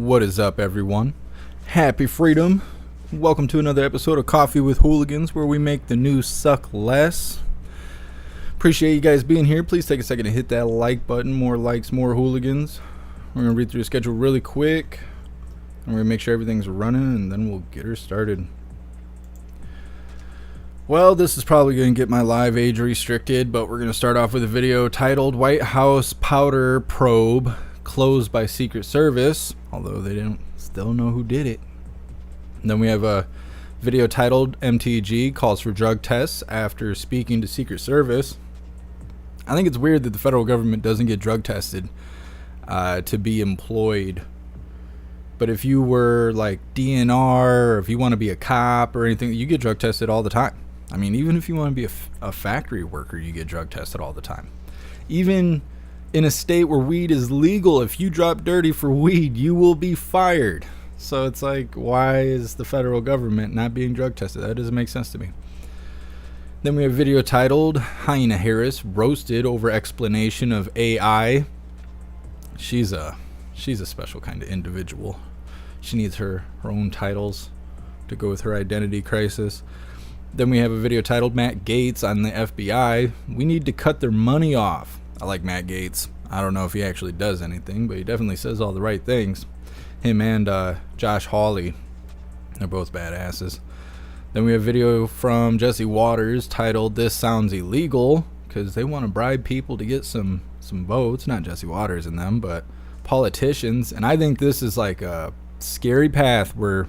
What is up, everyone? Happy freedom. Welcome to another episode of Coffee with Hooligans, where we make the news suck less. Appreciate you guys being here. Please take a second to hit that like button. More likes, more hooligans. We're going to read through the schedule really quick. And we're going to make sure everything's running, and then we'll get her started. Well, this is probably going to get my live age restricted, but we're going to start off with a video titled White House Powder Probe Closed by Secret Service, although they don't still know who did it. And then we have a video titled MTG Calls for Drug Tests After Speaking to Secret Service. I think it's weird that the federal government doesn't get drug tested to be employed. But if you were like DNR, or if you want to be a cop or anything, you get drug tested all the time. I mean, even if you want to be a factory worker, you get drug tested all the time. Even in a state where weed is legal, if you drop dirty for weed, you will be fired. So it's like, why is the federal government not being drug tested? That doesn't make sense to me. Then we have a video titled Hyena Harris Roasted Over Explanation of AI. She's a special kind of individual. She needs her own titles to go with her identity crisis. Then we have a video titled Matt Gaetz on the FBI. We need to cut their money off. I like Matt Gaetz. I don't know if he actually does anything, but he definitely says all the right things. Him and Josh Hawley, they're both badasses. Then we have a video from Jesse Waters titled This Sounds Illegal, because they want to bribe people to get some votes. Not Jesse Waters and them, but politicians. And I think this is like a scary path we're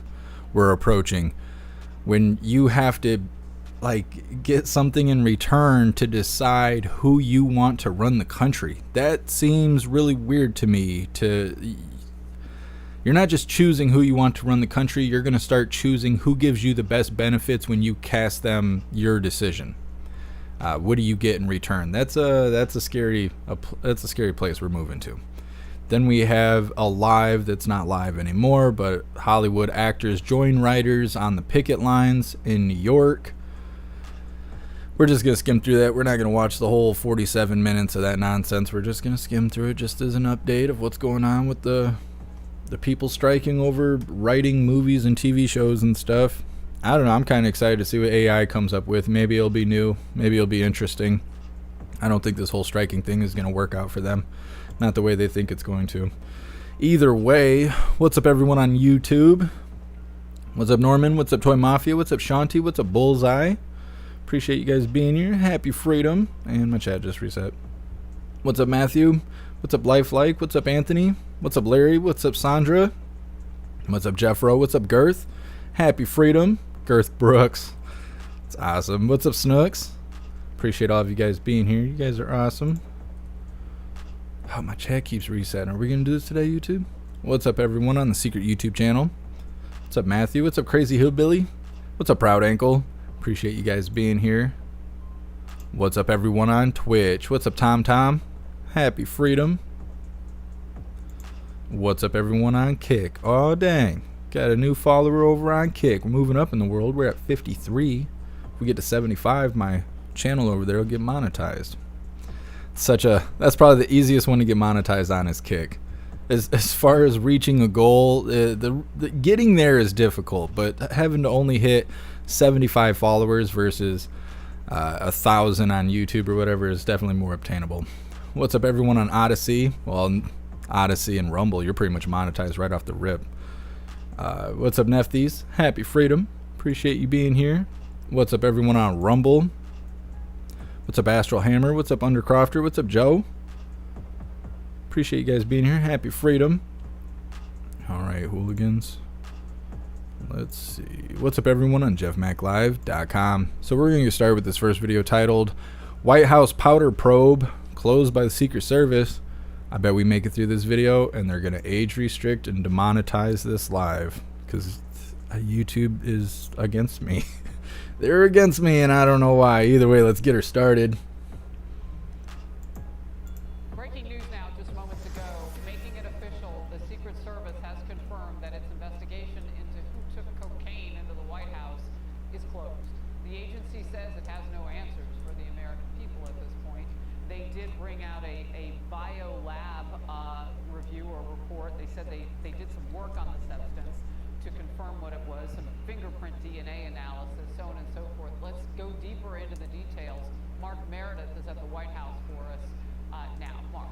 approaching, when you have to like get something in return to decide who you want to run the country. That seems really weird to me. You're not just choosing who you want to run the country, you're going to start choosing who gives you the best benefits when you cast them your decision. What do you get in return? That's a scary place we're moving to. Then we have a live that's not live anymore, but Hollywood actors join writers on the picket lines in New York. We're just going to skim through that. We're not going to watch the whole 47 minutes of that nonsense. We're just going to skim through it just as an update of what's going on with the people striking over writing movies and TV shows and stuff. I don't know. I'm kind of excited to see what AI comes up with. Maybe it'll be new. Maybe it'll be interesting. I don't think this whole striking thing is going to work out for them. Not the way they think it's going to. Either way, what's up, everyone on YouTube? What's up, Norman? What's up, Toy Mafia? What's up, Shanti? What's up, Bullseye? Appreciate you guys being here. Happy freedom. And my chat just reset. What's up, Matthew? What's up, Lifelike? What's up, Anthony? What's up, Larry? What's up, Sandra? What's up, Jeffro? What's up, Girth? Happy freedom. Girth Brooks. It's awesome. What's up, Snooks? Appreciate all of you guys being here. You guys are awesome. Oh, my chat keeps resetting. Are we going to do this today, YouTube? What's up, everyone on the secret YouTube channel? What's up, Matthew? What's up, Crazy Hillbilly? What's up, Proud Ankle? Appreciate you guys being here. What's up, everyone on Twitch? What's up, Tom? Happy freedom. What's up, everyone on Kick? Oh, dang. Got a new follower over on Kick. We're moving up in the world. We're at 53. If we get to 75, my channel over there will get monetized. That's probably the easiest one to get monetized on is Kick. As far as reaching a goal, the getting there is difficult, but having to only hit 75 followers versus 1,000 on YouTube or whatever is definitely more obtainable. What's up, everyone on Odyssey? Well, Odyssey and Rumble, you're pretty much monetized right off the rip. What's up, Nefties? Happy freedom. Appreciate you being here. What's up, everyone on Rumble? What's up, Astral Hammer? What's up, Undercrofter? What's up, Joe? Appreciate you guys being here. Happy freedom. All right, hooligans. Let's see. What's up, everyone on jeffmaclive.com. So we're going to get started with this first video titled White House Powder Probe Closed by the Secret Service. I bet we make it through this video and they're going to age restrict and demonetize this live because YouTube is against me. They're against me, and I don't know why. Either way, let's get her started. Breaking news now, just moments ago, making it official, the Secret Service has confirmed that its investigation into who took cocaine into the White House is closed. The agency says it has no answers for the American people at this point. They did bring out a bio lab review or report. They said they did some work work on the substance to confirm what it was, some fingerprint DNA analysis, so on and so forth. Let's go deeper into the details. Mark Meredith is at the White House for us now. Mark.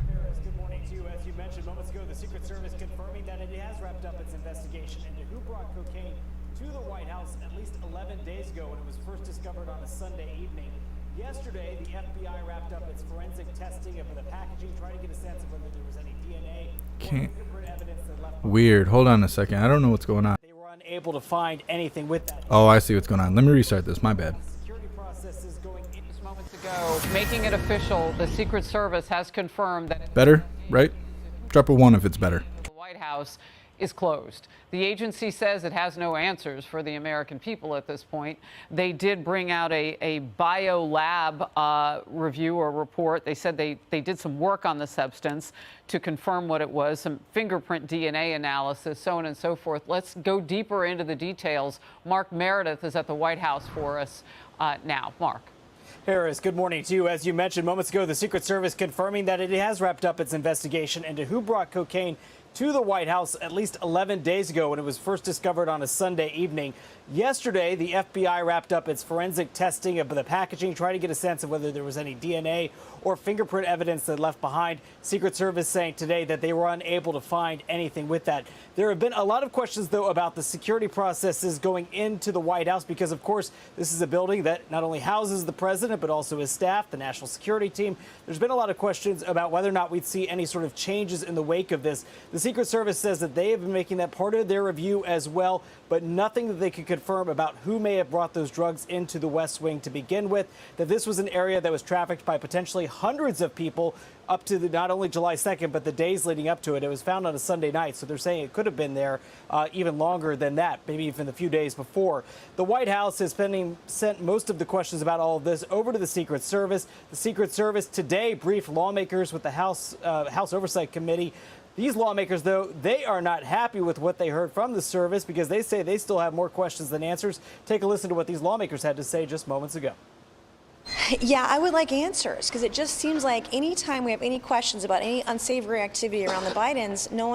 Harris, good morning to you. As you mentioned moments ago, the Secret Service confirming that it has wrapped up its investigation into who brought cocaine to the White House at least 11 days ago when it was first discovered on a Sunday evening. Yesterday, the FBI wrapped up its forensic testing of the packaging, trying to get a sense of whether there was any DNA or fingerprint evidence that left. Weird. Hold on a second. I don't know what's going on. They were unable to find anything with that. Oh, I see what's going on. Let me restart this. My bad. Security processes going in. Just moments ago, making it official, the Secret Service has confirmed that Better, right? Drop a 1 if it's better. the White House is closed. The agency says it has no answers for the American people at this point. They did bring out a biolab review or report. They said they did some work on the substance to confirm what it was, some fingerprint DNA analysis, so on and so forth. Let's go deeper into the details. Mark Meredith is at the White House for us now. Mark. Harris, good morning to you. As you mentioned moments ago, the Secret Service confirming that it has wrapped up its investigation into who brought cocaine to the White House at least 11 days ago when it was first discovered on a Sunday evening. Yesterday, the FBI wrapped up its forensic testing of the packaging, trying to get a sense of whether there was any DNA or fingerprint evidence that left behind. Secret Service saying today that they were unable to find anything with that. There have been a lot of questions, though, about the security processes going into the White House because, of course, this is a building that not only houses the president, but also his staff, the national security team. There's been a lot of questions about whether or not we'd see any sort of changes in the wake of this. The Secret Service says that they have been making that part of their review as well, but nothing that they could confirm about who may have brought those drugs into the West Wing to begin with, that this was an area that was trafficked by potentially hundreds of people up to not only July 2nd, but the days leading up to it. It was found on a Sunday night, so they're saying it could have been there even longer than that, maybe even a few days before. The White House has sent most of the questions about all of this over to the Secret Service. The Secret Service today briefed lawmakers with the House Oversight Committee. These lawmakers, though, they are not happy with what they heard from the service because they say they still have more questions than answers. Take a listen to what these lawmakers had to say just moments ago. Yeah, I would like answers because it just seems like anytime we have any questions about any unsavory activity around the Bidens, no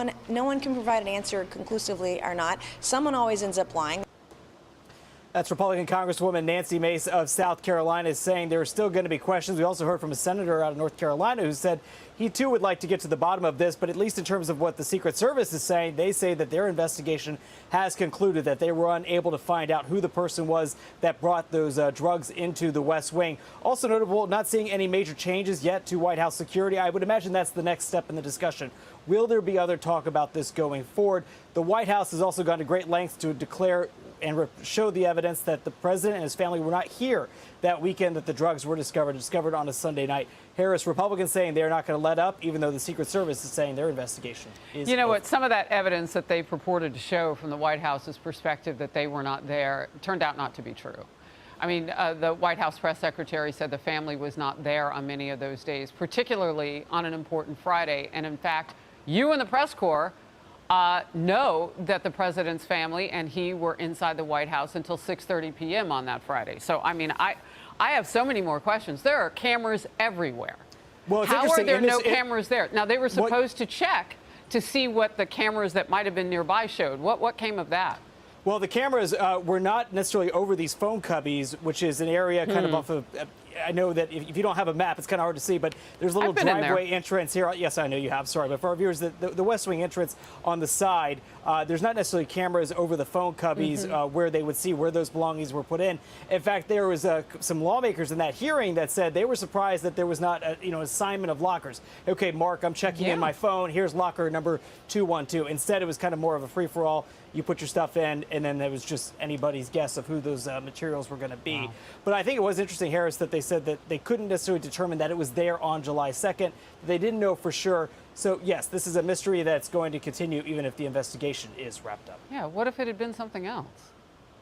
one can provide an answer conclusively or not. Someone always ends up lying. That's Republican Congresswoman Nancy Mace of South Carolina saying there are still going to be questions. We also heard from a senator out of North Carolina who said he, too, would like to get to the bottom of this. But at least in terms of what the Secret Service is saying, they say that their investigation has concluded that they were unable to find out who the person was that brought those drugs into the West Wing. Also notable, not seeing any major changes yet to White House security. I would imagine that's the next step in the discussion. Will there be other talk about this going forward? The White House has also gone to great lengths to declare and show the evidence that the president and his family were not here that weekend that the drugs were discovered on a Sunday night. Harris, Republicans saying they're not going to let up, even though the Secret Service is saying their investigation is You know over. what? Some of that evidence that they purported to show from the White House's perspective that they were not there turned out not to be true. I mean, the White House press secretary said the family was not there on many of those days, particularly on an important Friday. And in fact, you and the press corps know that the president's family and he were inside the White House until 6:30 p.m. on that Friday. So, I mean, I have so many more questions. There are cameras everywhere. Well, it's How are interesting. there In this- no cameras there? Now, they were supposed to check to see what the cameras that might have been nearby showed. What came of that? Well, the cameras were not necessarily over these phone cubbies, which is an area kind of off of. I know that if you don't have a map, it's kind of hard to see, but there's a little I've been in there. driveway entrance here. Yes, I know you have. Sorry, but for our viewers, the West Wing entrance on the side, there's not necessarily cameras over the phone cubbies where they would see where those belongings were put in. In fact, there was some lawmakers in that hearing that said they were surprised that there was not assignment of lockers. Okay, Mark, I'm checking in my phone. Here's locker number 212. Instead, it was kind of more of a free-for-all. You put your stuff in, and then there was just anybody's guess of who those materials were going to be. Wow. But I think it was interesting, Harris, that they said that they couldn't necessarily determine that it was there on July 2nd. They didn't know for sure. So, yes, this is a mystery that's going to continue even if the investigation is wrapped up. Yeah, what if it had been something else?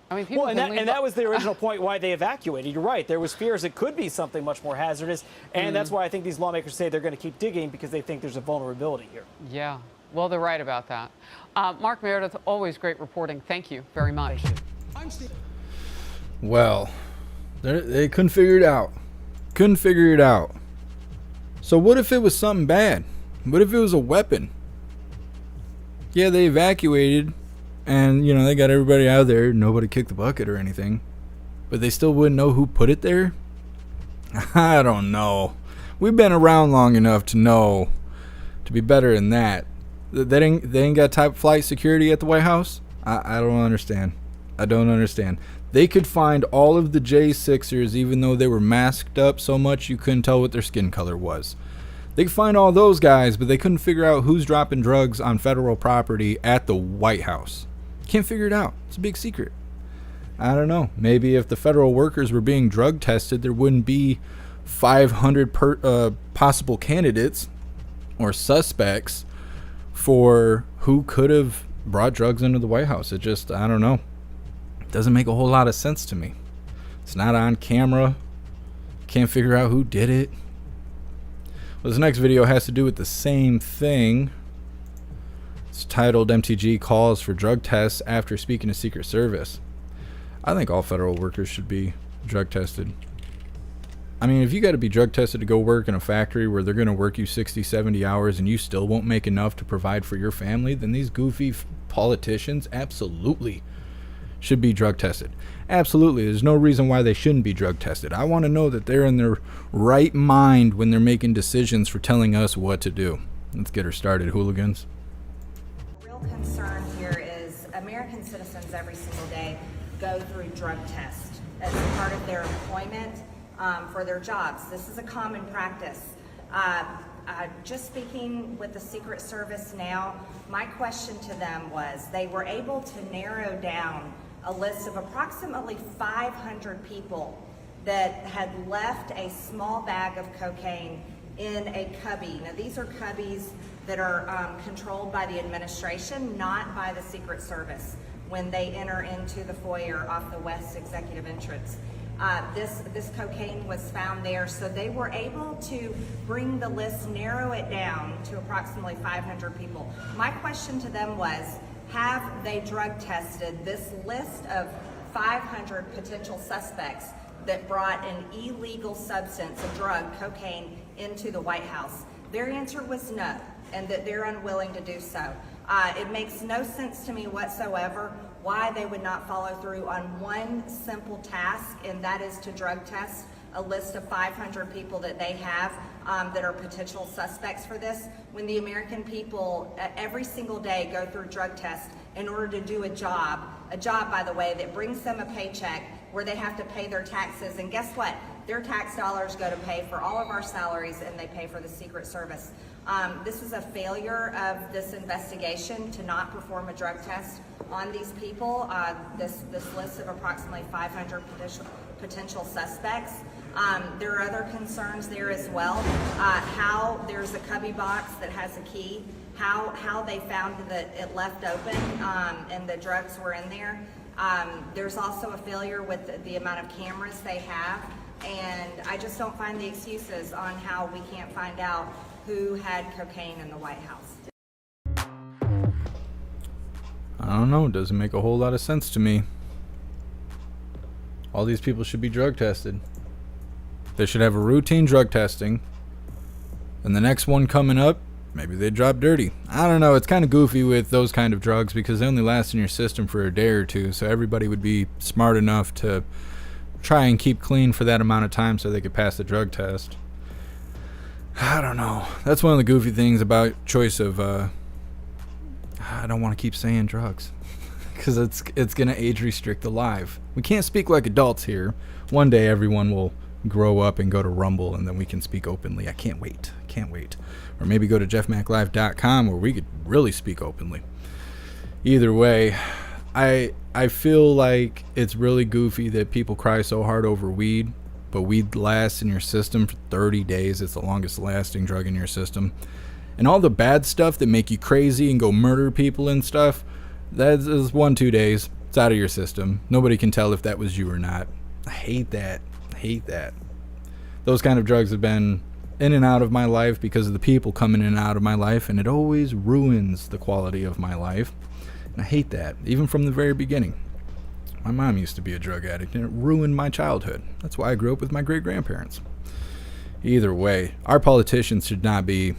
I mean, people well, and that was the original point why they evacuated. You're right. There was fears it could be something much more hazardous. And that's why I think these lawmakers say they're going to keep digging because they think there's a vulnerability here. Yeah. Well, they're right about that. Mark Meredith, always great reporting. Thank you very much. Well, they couldn't figure it out. Couldn't figure it out. So what if it was something bad? What if it was a weapon? Yeah, they evacuated, and, you know, they got everybody out of there. Nobody kicked the bucket or anything. But they still wouldn't know who put it there? I don't know. We've been around long enough to know to be better than that. They ain't got type flight security at the White House? I don't understand. I don't understand. They could find all of the J6ers even though they were masked up so much you couldn't tell what their skin color was. They could find all those guys, but they couldn't figure out who's dropping drugs on federal property at the White House. Can't figure it out. It's a big secret. I don't know. Maybe if the federal workers were being drug tested, there wouldn't be 500 possible candidates or suspects for who could have brought drugs into the White House. It just, I don't know. It doesn't make a whole lot of sense to me. It's not on camera. Can't figure out who did it. Well, this next video has to do with the same thing. It's titled MTG Calls for Drug Tests After Speaking to Secret Service. I think all federal workers should be drug tested. I mean, if you got to be drug tested to go work in a factory where they're going to work you 60, 70 hours and you still won't make enough to provide for your family, then these goofy politicians absolutely should be drug tested. Absolutely. There's no reason why they shouldn't be drug tested. I want to know that they're in their right mind when they're making decisions for telling us what to do. Let's get her started, hooligans. Real concern here is American citizens every single day go through drug tests as part of their employment for their jobs. This is a common practice. Just speaking with the Secret Service now, my question to them was they were able to narrow down a list of approximately 500 people that had left a small bag of cocaine in a cubby. Now these are cubbies that are controlled by the administration, not by the Secret Service when they enter into the foyer off the West Executive entrance. This cocaine was found there, so they were able to bring the list, narrow it down to approximately 500 people. My question to them was, have they drug tested this list of 500 potential suspects that brought an illegal substance, a drug, cocaine, into the White House? Their answer was no, and that they're unwilling to do so. It makes no sense to me whatsoever why they would not follow through on one simple task, and that is to drug test a list of 500 people that they have that are potential suspects for this, when the American people every single day go through drug tests in order to do a job, by the way, that brings them a paycheck where they have to pay their taxes, and guess what? Their tax dollars go to pay for all of our salaries, and they pay for the Secret Service. This is a failure of this investigation to not perform a drug test on these people, this list of approximately 500 potential suspects. There are other concerns there as well. How there's a cubby box that has a key, how they found that it left open and the drugs were in there. There's also a failure with the amount of cameras they have, and I just don't find the excuses on how we can't find out who had cocaine in the White House. I don't know. It doesn't make a whole lot of sense to me. All these people should be drug tested. They should have a routine drug testing. And the next one coming up, maybe they drop dirty. I don't know. It's kind of goofy with those kind of drugs because they only last in your system for a day or two. So everybody would be smart enough to try and keep clean for that amount of time so they could pass the drug test. I don't know. That's one of the goofy things about choice of I don't want to keep saying drugs because it's going to age restrict the live. We can't speak like adults here. One day everyone will grow up and go to Rumble, and then we can speak openly. I can't wait. Can't wait. Or maybe go to jeffmaclive.com where we could really speak openly. Either way, I feel like it's really goofy that people cry so hard over weed, but weed lasts in your system for 30 days. It's the longest lasting drug in your system. And all the bad stuff that make you crazy and go murder people and stuff, that is 1-2 days. It's out of your system. Nobody can tell if that was you or not. I hate that. I hate that. Those kind of drugs have been in and out of my life because of the people coming in and out of my life, and it always ruins the quality of my life. And I hate that, even from the very beginning. My mom used to be a drug addict, and it ruined my childhood. That's why I grew up with my great-grandparents. Either way, our politicians should not be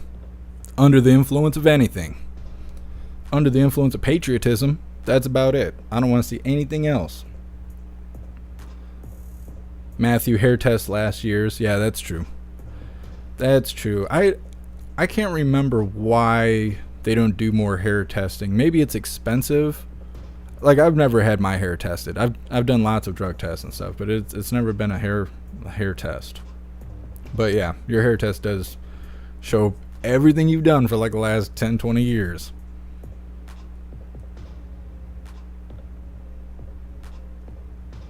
under the influence of anything. under the influence of patriotism. That's about it. I don't want to see anything else. Matthew, hair test last year's. Yeah, that's true. That's true. I can't remember why they don't do more hair testing. Maybe it's expensive. Like, I've never had my hair tested. I've done lots of drug tests and stuff, but it's never been a hair test. But yeah, your hair test does show everything you've done for like the last 10, 20 years.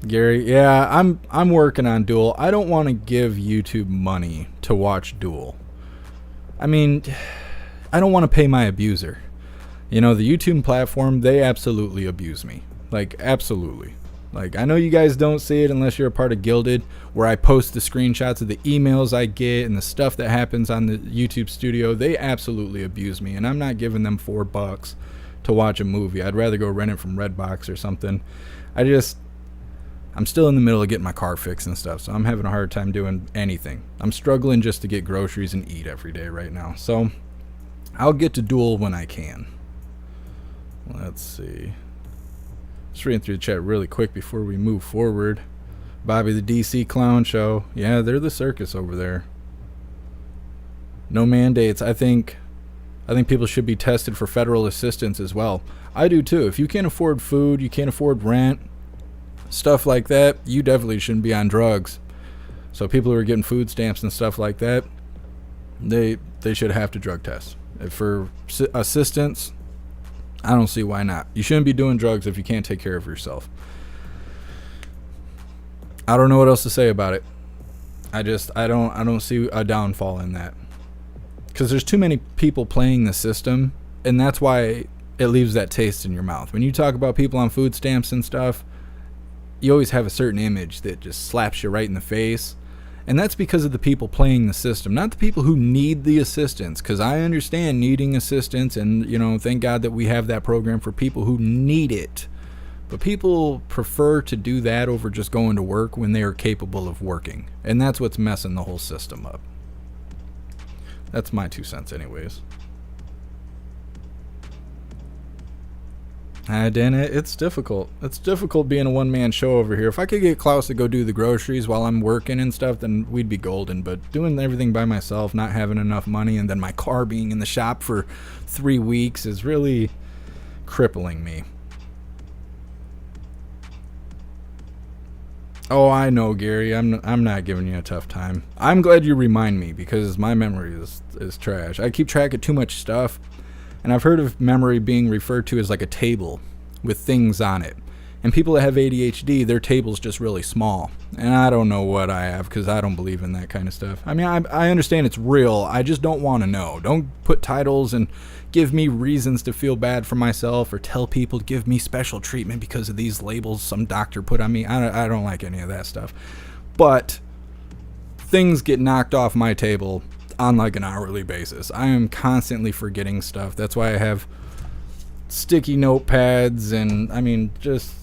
Gary, yeah, I'm working on Duel. I don't want to give YouTube money to watch Duel. I mean, I don't want to pay my abuser. You know, the YouTube platform, they absolutely abuse me. Like, absolutely. Like, I know you guys don't see it unless you're a part of Gilded, where I post the screenshots of the emails I get and the stuff that happens on the YouTube studio. They absolutely abuse me, and I'm not giving them $4 to watch a movie. I'd rather go rent it from Redbox or something. I'm still in the middle of getting my car fixed and stuff, so I'm having a hard time doing anything. I'm struggling just to get groceries and eat every day right now. So I'll get to Duel when I can. Let's see. Just reading through the chat really quick before we move forward. Bobby the DC Clown Show. Yeah, they're the circus over there. No mandates. I think people should be tested for federal assistance as well. I do too. If you can't afford food, you can't afford rent, stuff like that, you definitely shouldn't be on drugs. So people who are getting food stamps and stuff like that, they should have to drug test. For assistance, I don't see why not. You shouldn't be doing drugs if you can't take care of yourself. I don't know what else to say about it. I don't see a downfall in that. Because there's too many people playing the system, and that's why it leaves that taste in your mouth. When you talk about people on food stamps and stuff, you always have a certain image that just slaps you right in the face. And that's because of the people playing the system, not the people who need the assistance. Because I understand needing assistance, and, you know, thank God that we have that program for people who need it. But people prefer to do that over just going to work when they are capable of working. And that's what's messing the whole system up. That's my 2 cents anyways. Dan, it's difficult. It's difficult being a one-man show over here. If I could get Klaus to go do the groceries while I'm working and stuff, then we'd be golden. But doing everything by myself, not having enough money, and then my car being in the shop for 3 weeks is really crippling me. Oh, I know, Gary. I'm not giving you a tough time. I'm glad you remind me, because my memory is trash. I keep track of too much stuff. And I've heard of memory being referred to as like a table with things on it. And people that have ADHD, their table's just really small. And I don't know what I have, because I don't believe in that kind of stuff. I mean, I understand it's real. I just don't want to know. Don't put titles and give me reasons to feel bad for myself, or tell people to give me special treatment because of these labels some doctor put on me. I don't like any of that stuff. But things get knocked off my table on like an hourly basis. I am constantly forgetting stuff. That's why I have sticky notepads and, I mean, just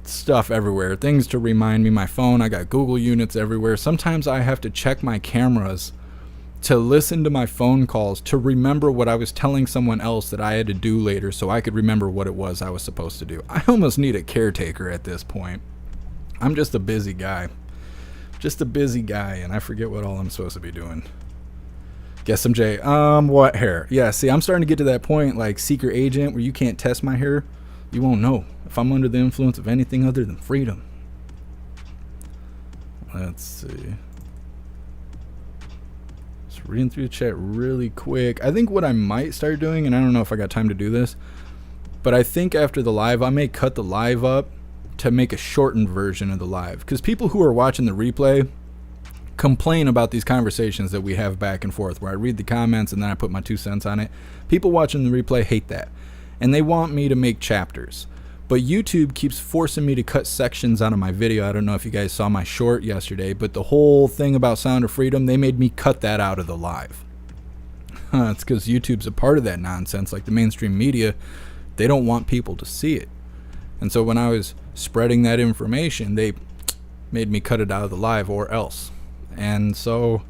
stuff everywhere. Things to remind me. My phone, I got Google units everywhere. Sometimes I have to check my cameras to listen to my phone calls to remember what I was telling someone else that I had to do later, so I could remember what it was I was supposed to do. I almost need a caretaker at this point. I'm just a busy guy. Just a busy guy, and I forget what all I'm supposed to be doing. Guess some J. What hair? Yeah, see, I'm starting to get to that point, like secret agent, where you can't test my hair. You won't know if I'm under the influence of anything other than freedom. Let's see. Just reading through the chat really quick. I think what I might start doing, and I don't know if I got time to do this, but I think after the live, I may cut the live up to make a shortened version of the live. Because people who are watching the replay complain about these conversations that we have back and forth, where I read the comments and then I put my 2 cents on it. People watching the replay hate that, and they want me to make chapters. But YouTube keeps forcing me to cut sections out of my video. I don't know if you guys saw my short yesterday, but the whole thing about Sound of Freedom, they made me cut that out of the live. It's because YouTube's a part of that nonsense. Like the mainstream media, they don't want people to see it. And so when I was spreading that information, they made me cut it out of the live or else. And so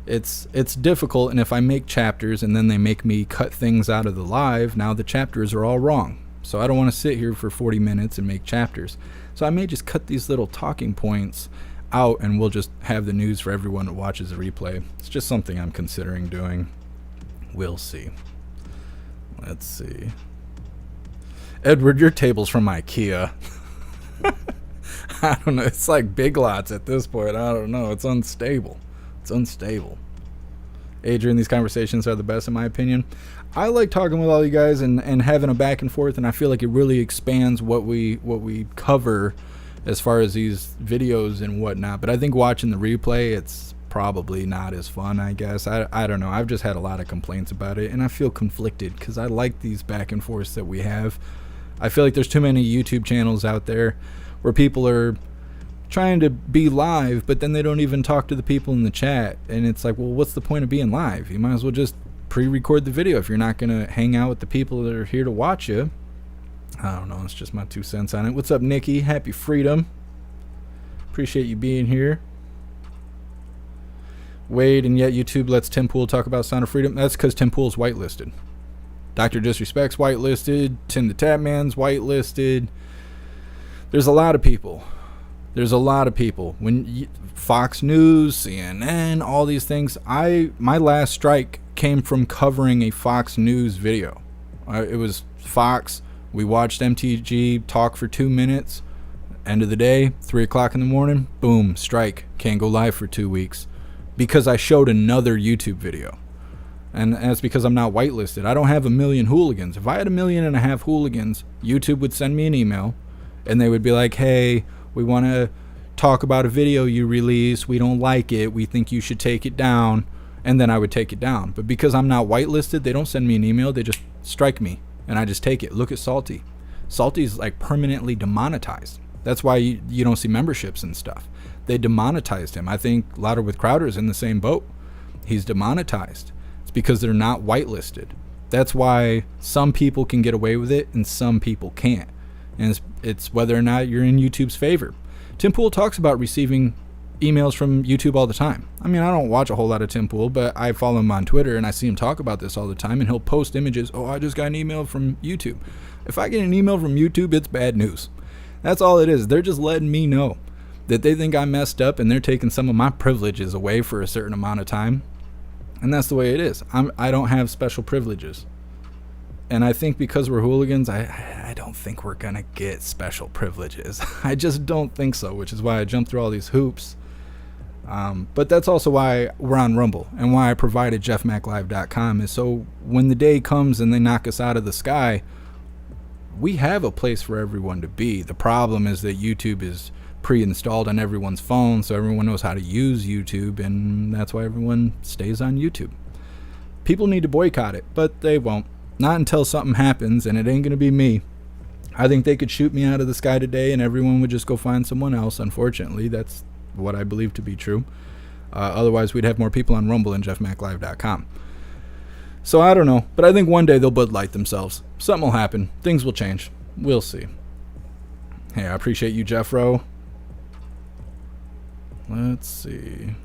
it's difficult, and if I make chapters and then they make me cut things out of the live, now the chapters are all wrong. So I don't want to sit here for 40 minutes and make chapters. So I may just cut these little talking points out, and we'll just have the news for everyone that watches the replay. It's just something I'm considering doing. We'll see. Let's see. Edward, your table's from IKEA. I don't know. It's like Big Lots at this point. I don't know. It's unstable. It's unstable. Adrian, these conversations are the best in my opinion. I like talking with all you guys and having a back and forth, and I feel like it really expands what we cover as far as these videos and whatnot. But I think watching the replay, it's probably not as fun, I guess. I don't know. I've just had a lot of complaints about it, and I feel conflicted because I like these back and forths that we have. I feel like there's too many YouTube channels out there where people are trying to be live, but then they don't even talk to the people in the chat, and it's like, well, what's the point of being live? You might as well just pre-record the video if you're not going to hang out with the people that are here to watch you. I don't know. It's just my 2 cents on it. What's up, Nikki? Happy freedom. Appreciate you being here. Wade, and yet YouTube lets Tim Pool talk about Sound of Freedom. That's because Tim Pool's whitelisted. Dr. Disrespect's whitelisted. Tim the Tapman's whitelisted. There's a lot of people. There's a lot of people. When Fox News, CNN, all these things. My last strike came from covering a Fox News video. It was Fox. We watched MTG talk for 2 minutes. End of the day, 3 o'clock in the morning, boom, strike. Can't go live for 2 weeks. Because I showed another YouTube video. And that's because I'm not whitelisted. I don't have 1 million hooligans. If I had 1.5 million hooligans, YouTube would send me an email, and they would be like, hey, we want to talk about a video you released. We don't like it. We think you should take it down. And then I would take it down. But because I'm not whitelisted, they don't send me an email. They just strike me, and I just take it. Look at Salty. Salty's like permanently demonetized. That's why you don't see memberships and stuff. They demonetized him. I think Louder with Crowder's in the same boat. He's demonetized. It's because they're not whitelisted. That's why some people can get away with it and some people can't. And it's whether or not you're in YouTube's favor. Tim Pool talks about receiving emails from YouTube all the time. I mean, I don't watch a whole lot of Tim Pool, but I follow him on Twitter and I see him talk about this all the time, and he'll post images. Oh, I just got an email from YouTube. If I get an email from YouTube, it's bad news. That's all it is. They're just letting me know that they think I messed up, and they're taking some of my privileges away for a certain amount of time. And that's the way it is. I don't have special privileges. And I think because we're hooligans, I don't think we're going to get special privileges. I just don't think so, which is why I jumped through all these hoops. But that's also why we're on Rumble, and why I provided jeffmaclive.com, is so when the day comes and they knock us out of the sky, we have a place for everyone to be. The problem is that YouTube is pre-installed on everyone's phone, so everyone knows how to use YouTube, and that's why everyone stays on YouTube. People need to boycott it, but they won't. Not until something happens, and it ain't going to be me. I think they could shoot me out of the sky today, and everyone would just go find someone else. Unfortunately, that's what I believe to be true. Otherwise, we'd have more people on Rumble and jeffmaclive.com. So I don't know, but I think one day they'll Bud Light themselves. Something will happen. Things will change. We'll see. Hey, I appreciate you, Jeffro. Let's see.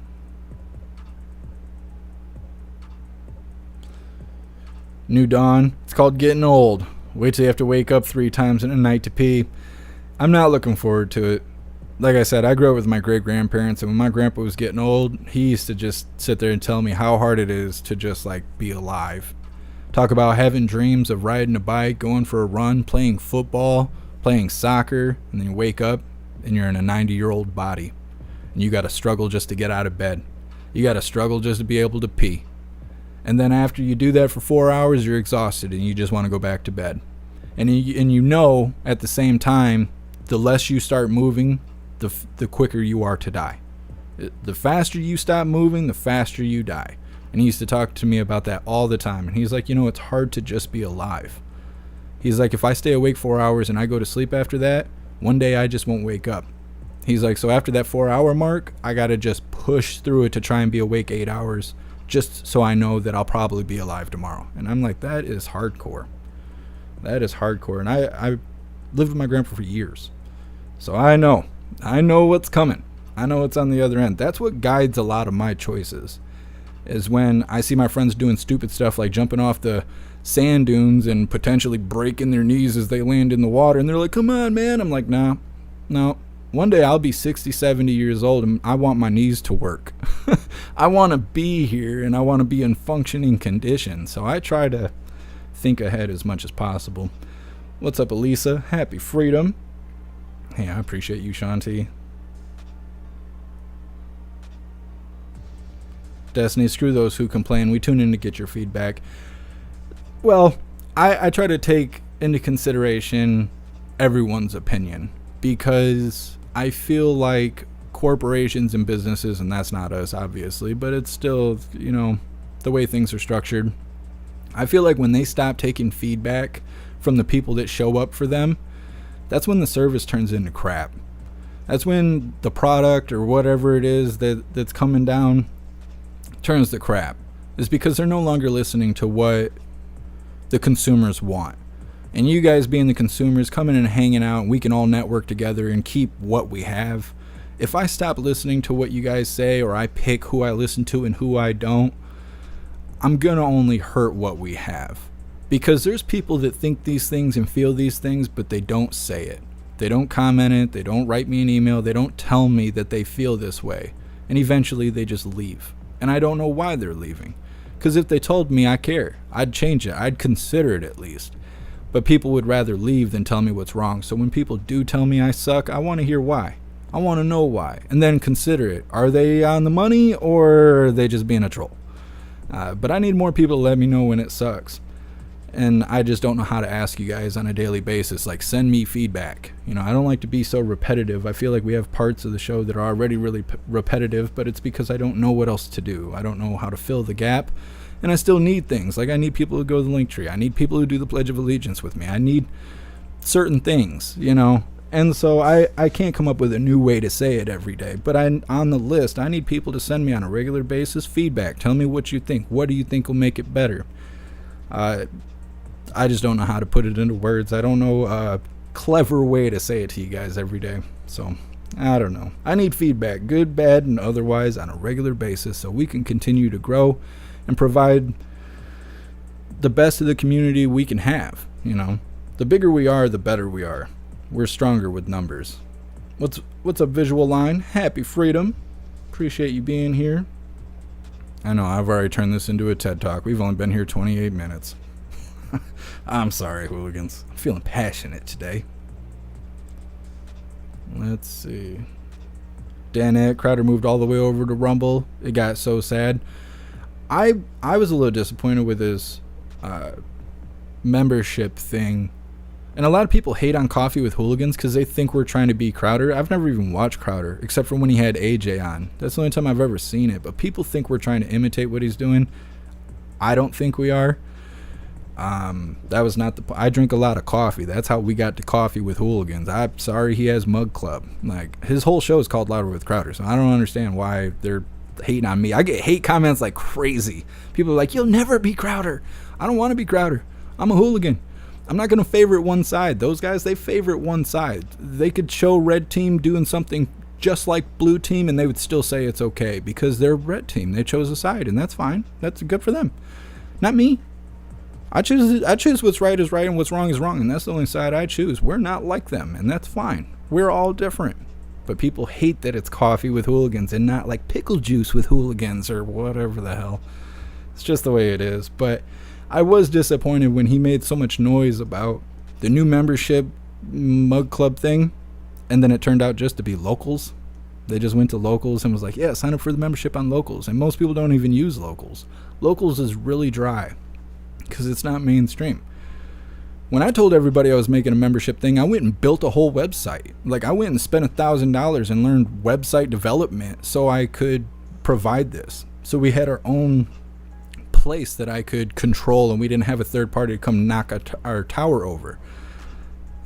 New Dawn. It's called Getting Old. Wait till you have to wake up 3 times in a night to pee. I'm not looking forward to it. Like I said, I grew up with my great-grandparents, and when my grandpa was getting old, he used to just sit there and tell me how hard it is to just, like, be alive. Talk about having dreams of riding a bike, going for a run, playing football, playing soccer, and then you wake up, and you're in a 90-year-old body. And you got to struggle just to get out of bed. You got to struggle just to be able to pee. And then after you do that for 4 hours, you're exhausted, and you just want to go back to bed. And you know, at the same time, the less you start moving, the quicker you are to die. The faster you stop moving, the faster you die. And he used to talk to me about that all the time. And he's like, you know, it's hard to just be alive. He's like, if I stay awake 4 hours and I go to sleep after that, one day I just won't wake up. He's like, so after that 4-hour mark, I got to just push through it to try and be awake 8 hours, just so I know that I'll probably be alive tomorrow. And I'm like, that is hardcore. That is hardcore. And I lived with my grandpa for years. So I know what's coming. I know what's on the other end. That's what guides a lot of my choices. is when I see my friends doing stupid stuff like jumping off the sand dunes and potentially breaking their knees as they land in the water, and they're like, come on, man. I'm like, no. One day I'll be 60, 70 years old, and I want my knees to work. I want to be here, and I want to be in functioning condition. So I try to think ahead as much as possible. What's up, Elisa? Happy freedom. Hey, I appreciate you, Shanti. Destiny, screw those who complain. We tune in to get your feedback. Well, I try to take into consideration everyone's opinion, because I feel like corporations and businesses, and that's not us, obviously, but it's still, you know, the way things are structured. I feel like when they stop taking feedback from the people that show up for them, that's when the service turns into crap. That's when the product or whatever it is that's coming down turns to crap. It's because they're no longer listening to what the consumers want. And you guys being the consumers, coming and hanging out, and we can all network together and keep what we have. If I stop listening to what you guys say, or I pick who I listen to and who I don't, I'm gonna only hurt what we have. Because there's people that think these things and feel these things, but they don't say it. They don't comment it, they don't write me an email, they don't tell me that they feel this way. And eventually they just leave. And I don't know why they're leaving. Because if they told me, I care. I'd change it. I'd consider it at least. But people would rather leave than tell me what's wrong. So when people do tell me I suck, I want to hear why. I want to know why. And then consider it. Are they on the money, or are they just being a troll? But I need more people to let me know when it sucks. And I just don't know how to ask you guys on a daily basis. Like, send me feedback. You know, I don't like to be so repetitive. I feel like we have parts of the show that are already really repetitive, but it's because I don't know what else to do. I don't know how to fill the gap. And I still need things. Like, I need people to go to the link tree. I need people who do the Pledge of Allegiance with me. I need certain things, you know. And so I can't come up with a new way to say it every day. But on the list, I need people to send me on a regular basis feedback. Tell me what you think. What do you think will make it better? I just don't know how to put it into words. I don't know a clever way to say it to you guys every day. So, I don't know. I need feedback, good, bad, and otherwise, on a regular basis, so we can continue to grow and provide the best of the community we can have. You know, the bigger we are, the better we are. We're stronger with numbers. What's up, Visual Line? Happy freedom. Appreciate you being here. I know I've already turned this into a TED Talk. We've only been here 28 minutes. I'm sorry, hooligans. I'm feeling passionate today. Let's see. Danette Crowder moved all the way over to Rumble. It got so sad. I was a little disappointed with his membership thing. And a lot of people hate on Coffee with Hooligans because they think we're trying to be Crowder. I've never even watched Crowder, except for when he had AJ on. That's the only time I've ever seen it. But people think we're trying to imitate what he's doing. I don't think we are. That was not the I drink a lot of coffee. That's how we got to Coffee with Hooligans. I'm sorry he has Mug Club. Like, his whole show is called Louder with Crowder, so I don't understand why they're hating on me. I get hate comments like crazy. People are like, you'll never be Crowder. I don't want to be Crowder. I'm a hooligan. I'm not going to favorite one side. Those guys, they favorite one side. They could show red team doing something just like blue team and they would still say it's okay because they're red team. They chose a side, and that's fine. That's good for them. Not me. I choose what's right is right and what's wrong is wrong, and that's the only side I choose. We're not like them, and that's fine. We're all different. But people hate that it's Coffee with Hooligans and not like pickle juice with hooligans or whatever the hell. It's just the way it is. But I was disappointed when he made so much noise about the new membership Mug Club thing, and then it turned out just to be Locals. They just went to Locals and was like, yeah, sign up for the membership on Locals. And most people don't even use Locals. Locals is really dry because it's not mainstream. When I told everybody I was making a membership thing, I went and built a whole website. Like, I went and spent $1,000 and learned website development so I could provide this. So we had our own place that I could control, and we didn't have a third party to come knock our tower over.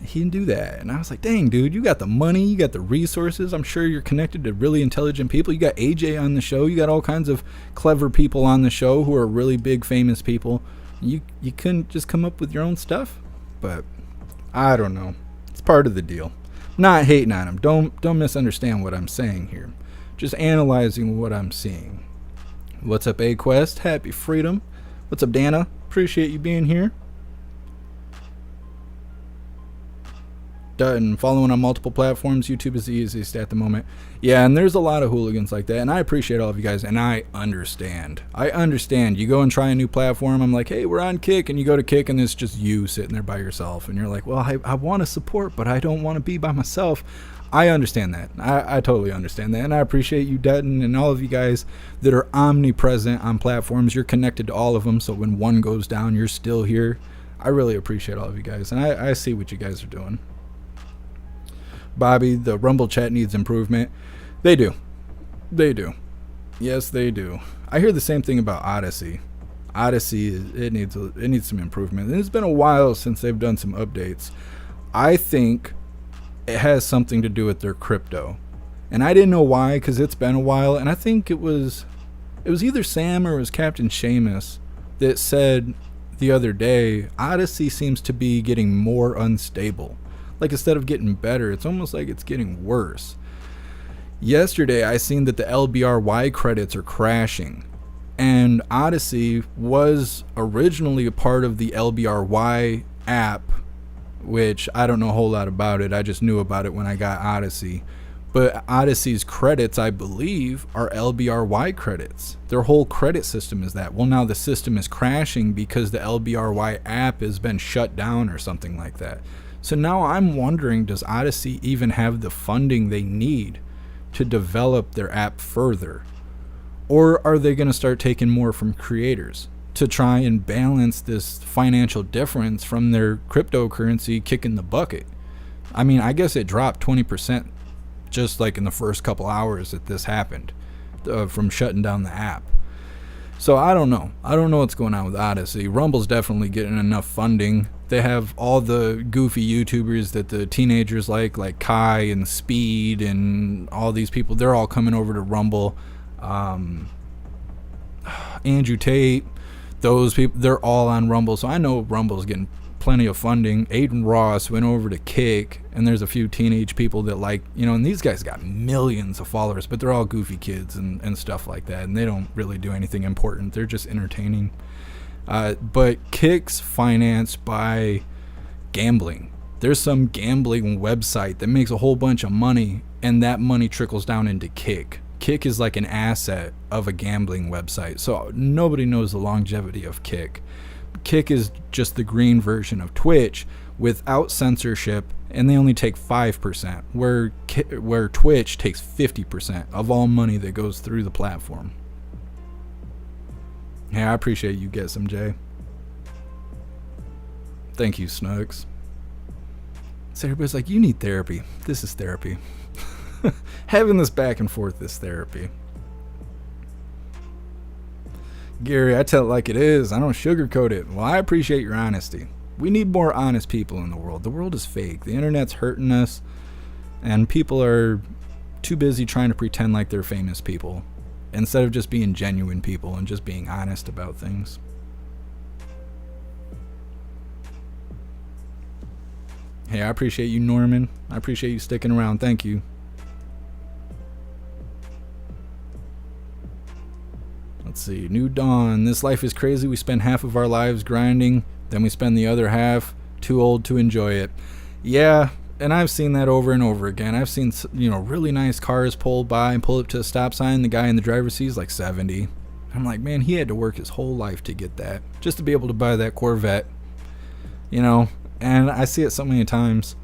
He didn't do that. And I was like, dang, dude, you got the money, you got the resources. I'm sure you're connected to really intelligent people. You got AJ on the show. You got all kinds of clever people on the show who are really big, famous people. You couldn't just come up with your own stuff? But I don't know. It's part of the deal. I'm not hating on him. Don't misunderstand what I'm saying here. Just analyzing what I'm seeing. What's up, A-Quest? Happy Freedom. What's up, Dana? Appreciate you being here. Dutton, following on multiple platforms. YouTube is the easiest at the moment. Yeah, and there's a lot of hooligans like that, and I appreciate all of you guys, and I understand. You go and try a new platform, I'm like, hey, we're on Kick, and you go to Kick, and it's just you sitting there by yourself, and you're like, well, I want to support, but I don't want to be by myself. I understand that. I totally understand that, and I appreciate you, Dutton, and all of you guys that are omnipresent on platforms. You're connected to all of them, so when one goes down, you're still here. I really appreciate all of you guys, and I see what you guys are doing. Bobby, the Rumble chat needs improvement. They do. Yes, they do. I hear the same thing about Odyssey. It needs some improvement. And it's been a while since they've done some updates. I think it has something to do with their crypto, and I didn't know why, because it's been a while. And I think it was either Sam or it was Captain Seamus that said the other day, Odyssey seems to be getting more unstable. Like, instead of getting better, it's almost like it's getting worse. Yesterday, I seen that the LBRY credits are crashing. And Odyssey was originally a part of the LBRY app, which I don't know a whole lot about it. I just knew about it when I got Odyssey. But Odyssey's credits, I believe, are LBRY credits. Their whole credit system is that. Well, now the system is crashing because the LBRY app has been shut down or something like that. So now I'm wondering, does Odyssey even have the funding they need to develop their app further? Or are they going to start taking more from creators to try and balance this financial difference from their cryptocurrency kicking the bucket? I mean, I guess it dropped 20% just like in the first couple hours that this happened from shutting down the app. So I don't know. I don't know what's going on with Odyssey. Rumble's definitely getting enough funding. They have all the goofy YouTubers that the teenagers like Kai and Speed and all these people. They're all coming over to Rumble. Andrew Tate, those people, they're all on Rumble. So I know Rumble's getting plenty of funding. Aiden Ross went over to Kick, and there's a few teenage people that and these guys got millions of followers, but they're all goofy kids and stuff like that, and they don't really do anything important. They're just entertaining. But Kick's financed by gambling. There's some gambling website that makes a whole bunch of money, and that money trickles down into Kick. Kick is like an asset of a gambling website, so nobody knows the longevity of Kick. Kick is just the green version of Twitch without censorship, and they only take 5%, where Twitch takes 50% of all money that goes through the platform. Yeah, I appreciate you, Get Some J. Thank you, Snugs. So everybody's like, you need therapy. This is therapy. Having this back and forth is therapy. Gary, I tell it like it is. I don't sugarcoat it. Well, I appreciate your honesty. We need more honest people in the world. The world is fake. The internet's hurting us, and people are too busy trying to pretend like they're famous people instead of just being genuine people and just being honest about things. Hey, I appreciate you, Norman. I appreciate you sticking around. Thank you. Let's see. New Dawn. This life is crazy. We spend half of our lives grinding, then we spend the other half too old to enjoy it. Yeah, and I've seen that over and over again. I've seen, really nice cars pull by and pull up to a stop sign. The guy in the driver's seat is like 70. I'm like, man, he had to work his whole life to get that, just to be able to buy that Corvette. And I see it so many times,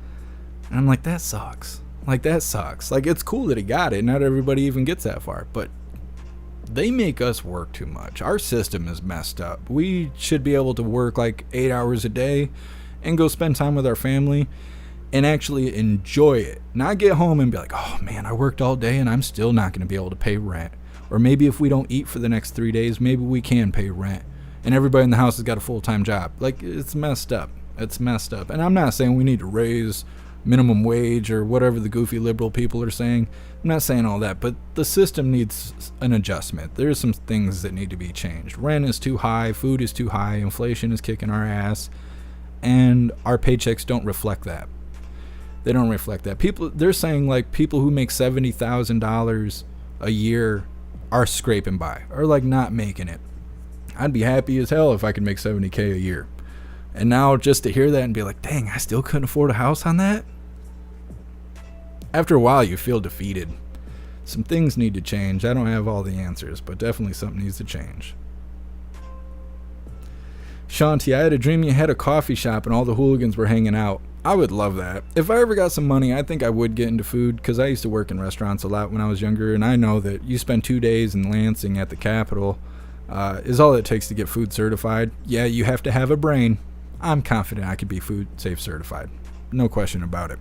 and I'm like, that sucks. Like, it's cool that he got it. Not everybody even gets that far, but they make us work too much. Our system is messed up. We should be able to work like 8 hours a day and go spend time with our family and actually enjoy it. Not get home and be like, oh man, I worked all day and I'm still not going to be able to pay rent. Or maybe if we don't eat for the next 3 days, maybe we can pay rent. And everybody in the house has got a full-time job. Like, it's messed up. It's messed up. And I'm not saying we need to raise minimum wage or whatever the goofy liberal people are saying. I'm not saying all that, but the system needs an adjustment. There's some things that need to be changed. Rent is too high, food is too high, inflation is kicking our ass, and our paychecks don't reflect that. They don't reflect that. They're saying like people who make $70,000 a year are scraping by, or like not making it. I'd be happy as hell if I could make $70K a year. And now just to hear that and be like, dang, I still couldn't afford a house on that? After a while, you feel defeated. Some things need to change. I don't have all the answers, but definitely something needs to change. Shanti, I had a dream you had a coffee shop and all the hooligans were hanging out. I would love that. If I ever got some money, I think I would get into food, because I used to work in restaurants a lot when I was younger, and I know that you spend 2 days in Lansing at the Capitol is all it takes to get food certified. Yeah, you have to have a brain. I'm confident I could be food safe certified. No question about it.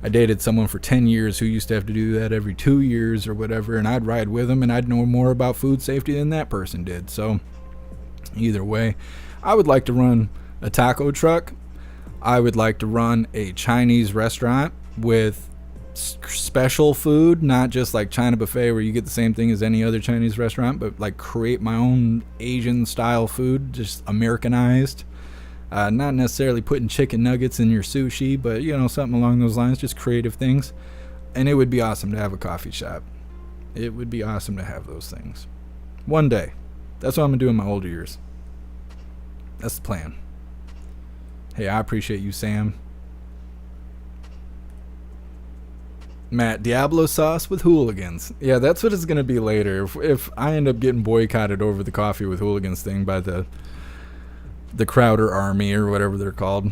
I dated someone for 10 years who used to have to do that every 2 years or whatever, and I'd ride with him, and I'd know more about food safety than that person did. So either way, I would like to run a taco truck. I would like to run a Chinese restaurant with special food, not just like China buffet where you get the same thing as any other Chinese restaurant, but like create my own Asian style food, just Americanized. Not necessarily putting chicken nuggets in your sushi, but you know, something along those lines, just creative things. And it would be awesome to have a coffee shop. It would be awesome to have those things. One day. That's what I'm going to do in my older years. That's the plan. Hey, I appreciate you, Sam. Matt, Diablo sauce with hooligans. Yeah, that's what it's going to be later. If I end up getting boycotted over the coffee with hooligans thing by the Crowder Army or whatever they're called,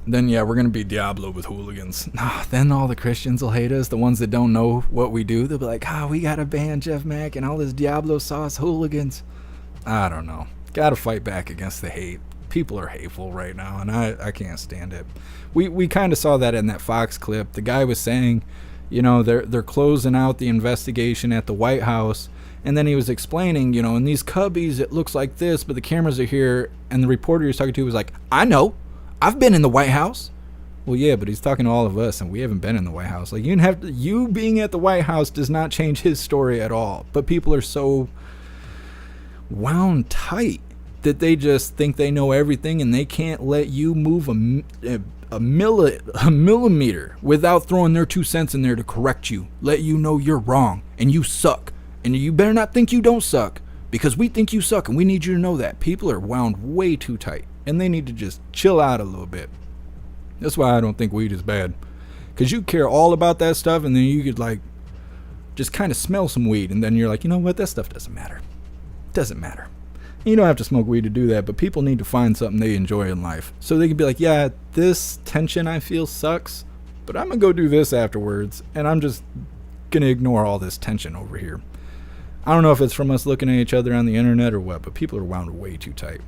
then yeah, we're going to be Diablo with hooligans. Then all the Christians will hate us. The ones that don't know what we do, they'll be like, we got to ban JeffMAC and all this Diablo sauce hooligans. I don't know. Got to fight back against the hate. People are hateful right now, and I can't stand it. We kind of saw that in that Fox clip. The guy was saying, you know, they're closing out the investigation at the White House, and then he was explaining, you know, in these cubbies it looks like this, but the cameras are here, and the reporter he was talking to was like, I know, I've been in the White House. Well, yeah, but he's talking to all of us, and we haven't been in the White House. Like, you being at the White House does not change his story at all. But people are so wound tight that they just think they know everything, and they can't let you move a millimeter without throwing their 2 cents in there to correct you, let you know you're wrong and you suck, and you better not think you don't suck, because we think you suck and we need you to know that. People are wound way too tight, and they need to just chill out a little bit. That's why I don't think weed is bad, because you care all about that stuff, and then you could like just kind of smell some weed, and then you're like, you know what, that stuff doesn't matter. It doesn't matter. You don't have to smoke weed to do that, but people need to find something they enjoy in life, so they can be like, yeah, this tension I feel sucks, but I'm gonna go do this afterwards, and I'm just gonna ignore all this tension over here. I don't know if it's from us looking at each other on the internet or what, but people are wound way too tight.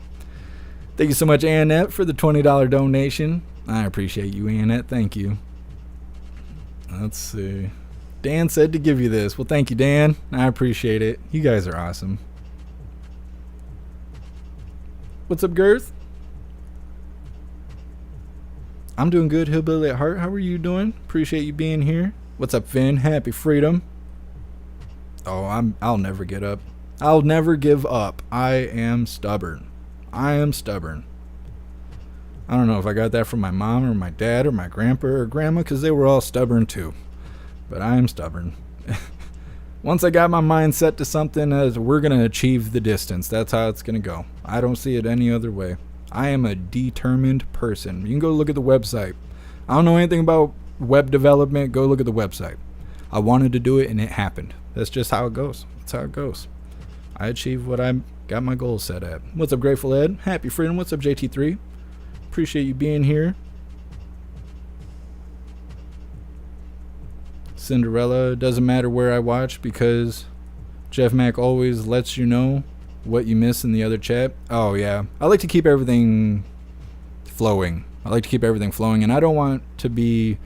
Thank you so much, Annette, for the $20 donation. I appreciate you, Annette. Thank you. Let's see. Dan said to give you this. Well, thank you, Dan. I appreciate it. You guys are awesome. What's up, Girth? I'm doing good, Hillbilly at Heart. How are you doing? Appreciate you being here. What's up, Finn? Happy freedom. Oh, I'll never get up. I'll never give up. I am stubborn. I am stubborn. I don't know if I got that from my mom or my dad or my grandpa or grandma, because they were all stubborn too. But I am stubborn. Once I got my mind set to something, we're going to achieve the distance. That's how it's going to go. I don't see it any other way. I am a determined person. You can go look at the website. I don't know anything about web development. Go look at the website. I wanted to do it, and it happened. That's just how it goes. That's how it goes. I achieved what I got my goals set at. What's up, Grateful Ed? Happy freedom. What's up, JT3? Appreciate you being here. Cinderella, doesn't matter where I watch, because JeffMAC always lets you know what you miss in the other chat. Oh yeah, I like to keep everything flowing. And I don't want to be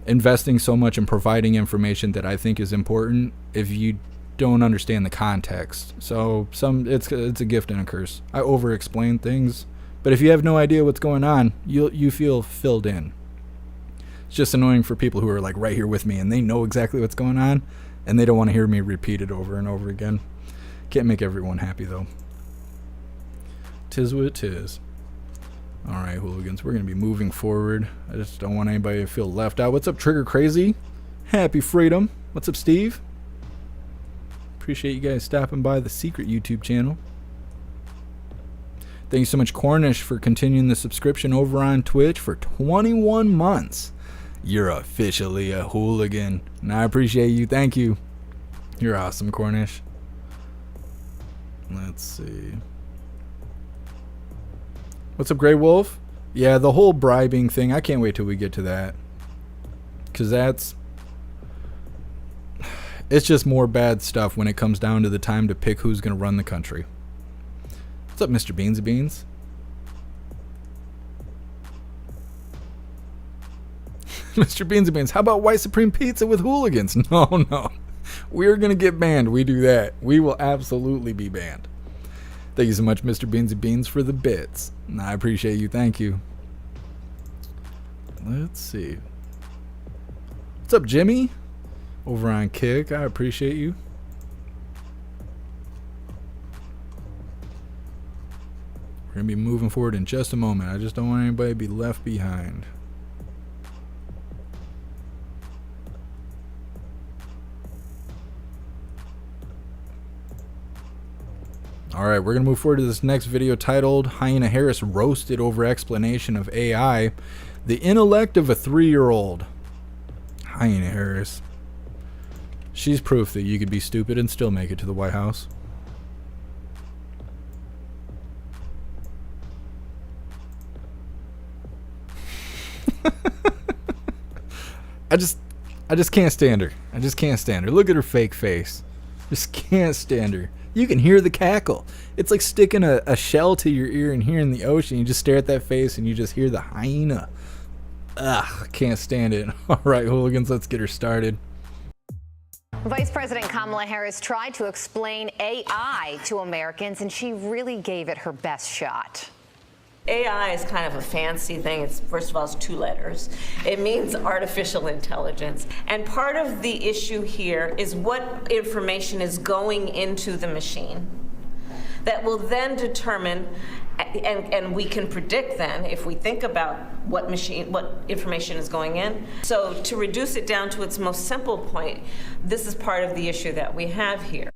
investing so much in providing information that I think is important if you don't understand the context. So it's a gift and a curse. I over explain things, but if you have no idea what's going on, you feel filled in. It's just annoying for people who are like right here with me and they know exactly what's going on, and they don't want to hear me repeat it over and over again. Can't make everyone happy though. Tis what 'tis. Alright, hooligans, we're going to be moving forward. I just don't want anybody to feel left out. What's up, Trigger Crazy? Happy freedom. What's up, Steve? Appreciate you guys stopping by the secret YouTube channel. Thank you so much, Cornish, for continuing the subscription over on Twitch for 21 months. You're officially a hooligan, and I appreciate you. Thank you. You're awesome, Cornish. Let's see. What's up, Grey Wolf? Yeah, the whole bribing thing, I can't wait till we get to that. Because it's just more bad stuff when it comes down to the time to pick who's going to run the country. What's up, Mr. Beansy Beans? Mr. Beansy Beans, how about white supreme pizza with hooligans? No, no. We're going to get banned. We do that. We will absolutely be banned. Thank you so much, Mr. Beansy Beans, for the bits. I appreciate you. Thank you. Let's see. What's up, Jimmy? Over on Kick. I appreciate you. We're going to be moving forward in just a moment. I just don't want anybody to be left behind. Alright, we're going to move forward to this next video titled Hyena Harris Roasted Over Explanation of AI. The Intellect of a 3-year-old. Hyena Harris. She's proof that you could be stupid and still make it to the White House. I just can't stand her. I just can't stand her. Look at her fake face. Just can't stand her. You can hear the cackle. It's like sticking a shell to your ear and hearing the ocean. You just stare at that face and you just hear the hyena. Ugh, can't stand it. All right, hooligans, let's get her started. Vice President Kamala Harris tried to explain AI to Americans, and she really gave it her best shot. AI is kind of a fancy thing. It's, first of all, it's 2 letters. It means artificial intelligence. And part of the issue here is what information is going into the machine that will then determine, and we can predict then if we think about what information is going in. So to reduce it down to its most simple point, this is part of the issue that we have here.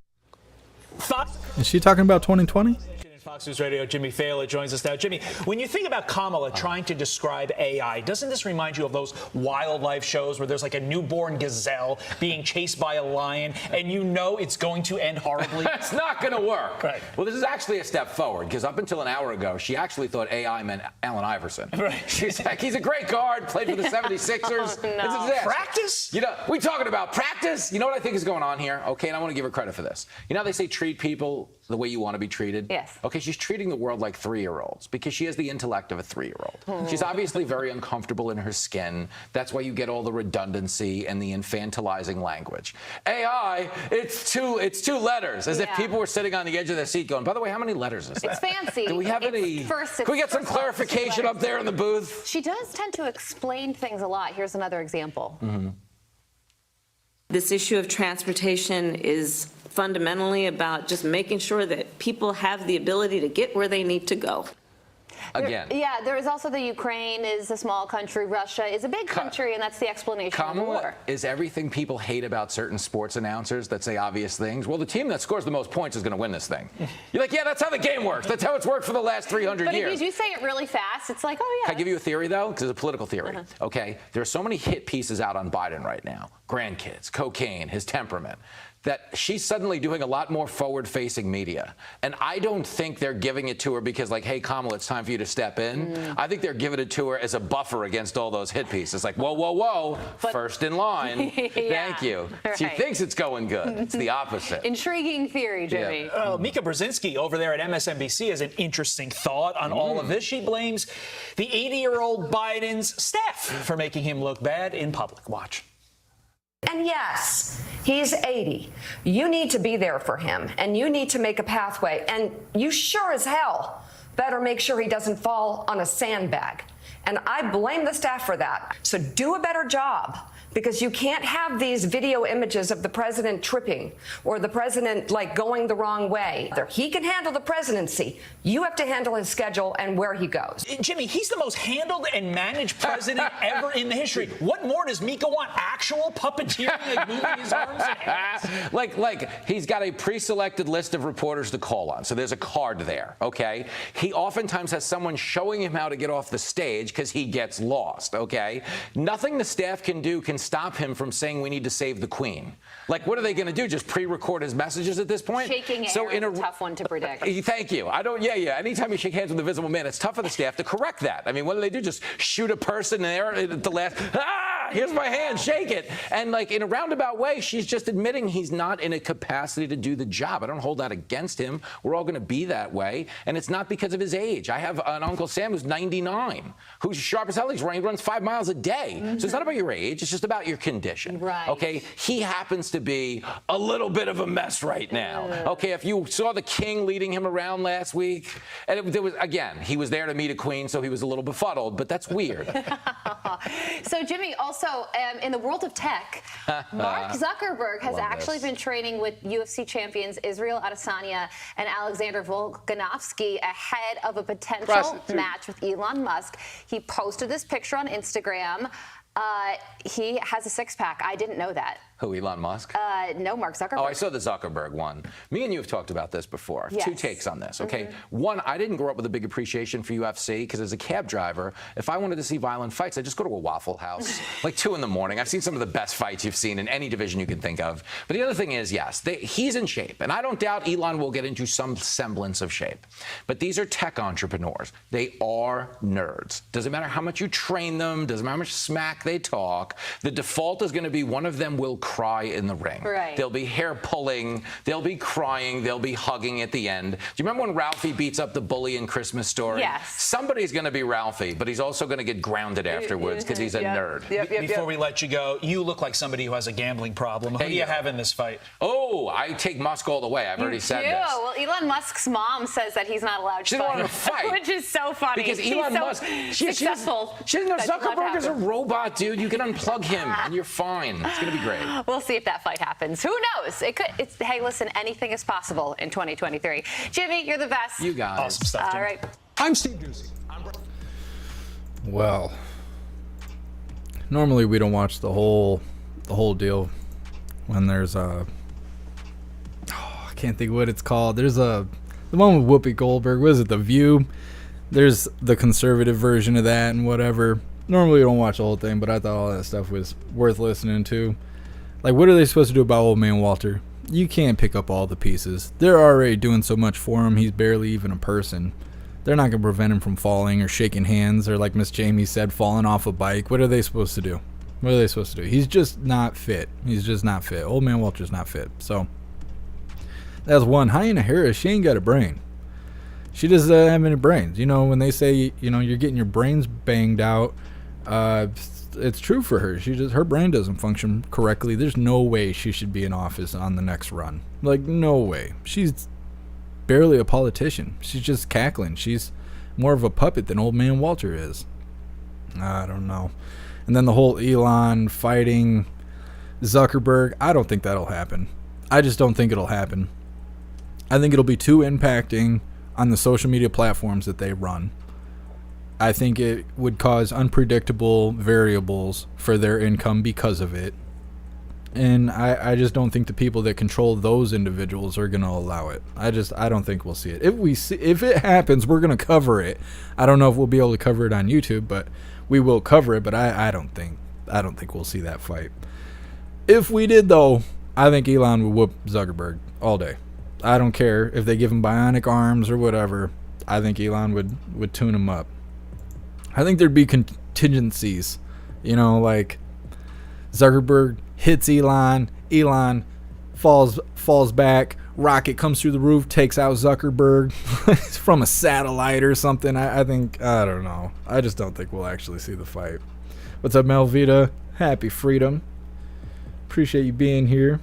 Is she talking about 2020? Fox News Radio, Jimmy Fallon joins us now. Jimmy, when you think about Kamala trying to describe AI, doesn't this remind you of those wildlife shows where there's like a newborn gazelle being chased by a lion and you know it's going to end horribly? It's not going to work. Right. Well, this is actually a step forward because up until an hour ago, she actually thought AI meant Allen Iverson. Right. She's like, he's a great guard, played for the 76ers. Oh, no. It's a disaster. Practice? You know, we talking about practice? You know what I think is going on here? Okay, and I want to give her credit for this. You know how they say treat people the way you want to be treated? Yes. Okay, she's treating the world like 3-year-olds because she has the intellect of a 3-year-old. She's obviously very uncomfortable in her skin. That's why you get all the redundancy and the infantilizing language. AI, it's two letters, as if people were sitting on the edge of their seat going, by the way, how many letters is that? It's fancy. Do we have any? Can we get some clarification up there in the booth? She does tend to explain things a lot. Here's another example. This issue of transportation is fundamentally about just making sure that people have the ability to get where they need to go. Again. There is also the Ukraine is a small country. Russia is a big country, and that's the explanation of the war. Is everything people hate about certain sports announcers that say obvious things? Well, the team that scores the most points is going to win this thing. You're like, yeah, that's how the game works. That's how it's worked for the last 300 years. But if you do say it really fast, it's like, oh, yeah. Can I give you a theory, though? Because it's a political theory. Okay? There are so many hit pieces out on Biden right now. Grandkids, cocaine, his temperament, that she's suddenly doing a lot more forward-facing media. And I don't think they're giving it to her because, like, hey, Kamala, it's time for you to step in. I think they're giving it to her as a buffer against all those hit pieces. Like, whoa, whoa, whoa, first in line. Thank you. Right. She thinks it's going good. It's the opposite. Intriguing theory, Jimmy. Mika Brzezinski over there at MSNBC has an interesting thought on all of this. She blames the 80-year-old Biden's staff for making him look bad in public. Watch. And yes, he's 80. You need to be there for him, and you need to make a pathway. And you sure as hell better make sure he doesn't fall on a sandbag. And I blame the staff for that. So do a better job, because you can't have these video images of the president tripping or the president like going the wrong way. He can handle the presidency. You have to handle his schedule and where he goes. Jimmy, he's the most handled and managed president ever in the history. What more does Mika want? Actual puppeteering, like moving his arms and hands? Like he's got a pre-selected list of reporters to call on. So there's a card there, okay? He oftentimes has someone showing him how to get off the stage because he gets lost, okay? Nothing the staff can do can stop him from saying we need to save the Queen. Like, what are they going to do? Just pre-record his messages at this point? Shaking air is a tough one to predict. Thank you. Yeah. Anytime you shake hands with a visible man, it's tough for the staff to correct that. I mean, what do? Just shoot a person there at the last, here's my hand, shake it. And like in a roundabout way, she's just admitting he's not in a capacity to do the job. I don't hold that against him. We're all going to be that way. And it's not because of his age. I have an Uncle Sam who's 99, who's sharp as hell. He runs 5 miles a day. So it's not about your age. It's just about your condition. Right. Okay. He happens to be a little bit of a mess right now. Okay. If you saw the king leading him around last week, and there was, again, he was there to meet a queen, so he was a little befuddled, but that's weird. So, Jimmy, also in the world of tech, Mark Zuckerberg has actually been training with UFC champions Israel Adesanya and Alexander Volkanovski ahead of a potential match with Elon Musk. He posted this picture on Instagram. He has a six-pack. I didn't know that. Who, Elon Musk? No, Mark Zuckerberg. Oh, I saw the Zuckerberg one. Me and you have talked about this before. Yes. 2 takes on this, okay? One, I didn't grow up with a big appreciation for UFC because as a cab driver, if I wanted to see violent fights, I'd just go to a Waffle House, like 2 in the morning. I've seen some of the best fights you've seen in any division you can think of. But the other thing is, yes, he's in shape. And I don't doubt Elon will get into some semblance of shape. But these are tech entrepreneurs. They are nerds. Doesn't matter how much you train them, doesn't matter how much smack they talk. The default is going to be one of them will cry in the ring. Right. They'll be hair pulling, they'll be crying, they'll be hugging at the end. Do you remember when Ralphie beats up the bully in Christmas Story? Yes. Somebody's going to be Ralphie, but he's also going to get grounded afterwards because he's a nerd. Before we let you go, you look like somebody who has a gambling problem. Who do you have in this fight? Oh, I take Musk all the way. I've already said this. Well, Elon Musk's mom says that he's not allowed to want to fight. Which is so funny. Because Elon Musk, she doesn't know Zuckerberg is a robot, dude. You can unplug him and you're fine. It's going to be great. We'll see if that fight happens. Who knows? Hey, listen, anything is possible in 2023. Jimmy, you're the best. You guys. Awesome stuff, Jimmy. All right. I'm Steve Doocy. Well, normally we don't watch the whole deal when there's I can't think of what it's called. There's the one with Whoopi Goldberg. What is it? The View. There's the conservative version of that and whatever. Normally we don't watch the whole thing, but I thought all that stuff was worth listening to. Like, what are they supposed to do about old man Walter? You can't pick up all the pieces. They're already doing so much for him. He's barely even a person. They're not going to prevent him from falling or shaking hands or, like Miss Jamie said, falling off a bike. What are they supposed to do? What are they supposed to do? He's just not fit. He's just not fit. Old man Walter's not fit. So that's one. Hyena Harris, she ain't got a brain. She doesn't have any brains. You know, when they say, you know, you're getting your brains banged out, it's true for her. Her brain doesn't function correctly. There's no way she should be in office on the next run. Like, no way. She's barely a politician. She's just cackling. She's more of a puppet than old man Walter is. I don't know. And then the whole Elon fighting Zuckerberg, I don't think that'll happen. I just don't think it'll happen. I think it'll be too impacting on the social media platforms that they run. I think it would cause unpredictable variables for their income because of it. And I just don't think the people that control those individuals are going to allow it. I don't think we'll see it. If it happens, we're going to cover it. I don't know if we'll be able to cover it on YouTube, but we will cover it. But I don't think we'll see that fight. If we did, though, I think Elon would whoop Zuckerberg all day. I don't care if they give him bionic arms or whatever. I think Elon would tune him up. I think there'd be contingencies, you know, like Zuckerberg hits Elon falls back, rocket comes through the roof, takes out Zuckerberg from a satellite or something. I don't know. I just don't think we'll actually see the fight. What's up, Melvita? Happy freedom. Appreciate you being here.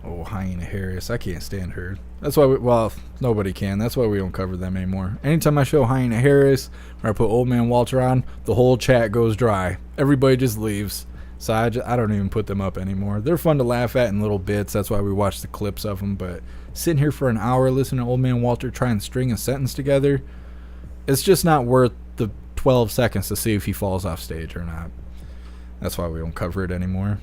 Oh, Hyena Harris. I can't stand her. That's why well, nobody can. That's why we don't cover them anymore. Anytime I show Hyena Harris or I put Old Man Walter on, the whole chat goes dry. Everybody just leaves. So I don't even put them up anymore. They're fun to laugh at in little bits. That's why we watch the clips of them. But sitting here for an hour listening to Old Man Walter try and string a sentence together, it's just not worth the 12 seconds to see if he falls off stage or not. That's why we don't cover it anymore.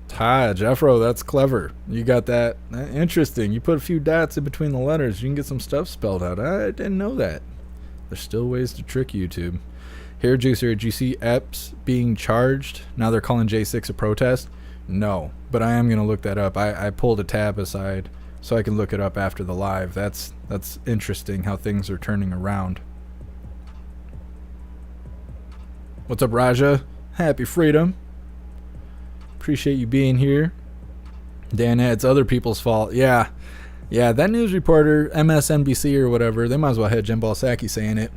Jeffro, that's clever. You got that. Interesting. You put a few dots in between the letters. You can get some stuff spelled out. I didn't know that. There's still ways to trick YouTube. Here, Juicer, did you see Epps being charged? Now they're calling J6 a protest? No, but I am going to look that up. I pulled a tab aside so I can look it up after the live. That's interesting how things are turning around. What's up, Raja? Happy freedom. Appreciate you being here. Dan, it's other people's fault. Yeah, that news reporter, MSNBC or whatever, they might as well have Jen Balsaki saying it.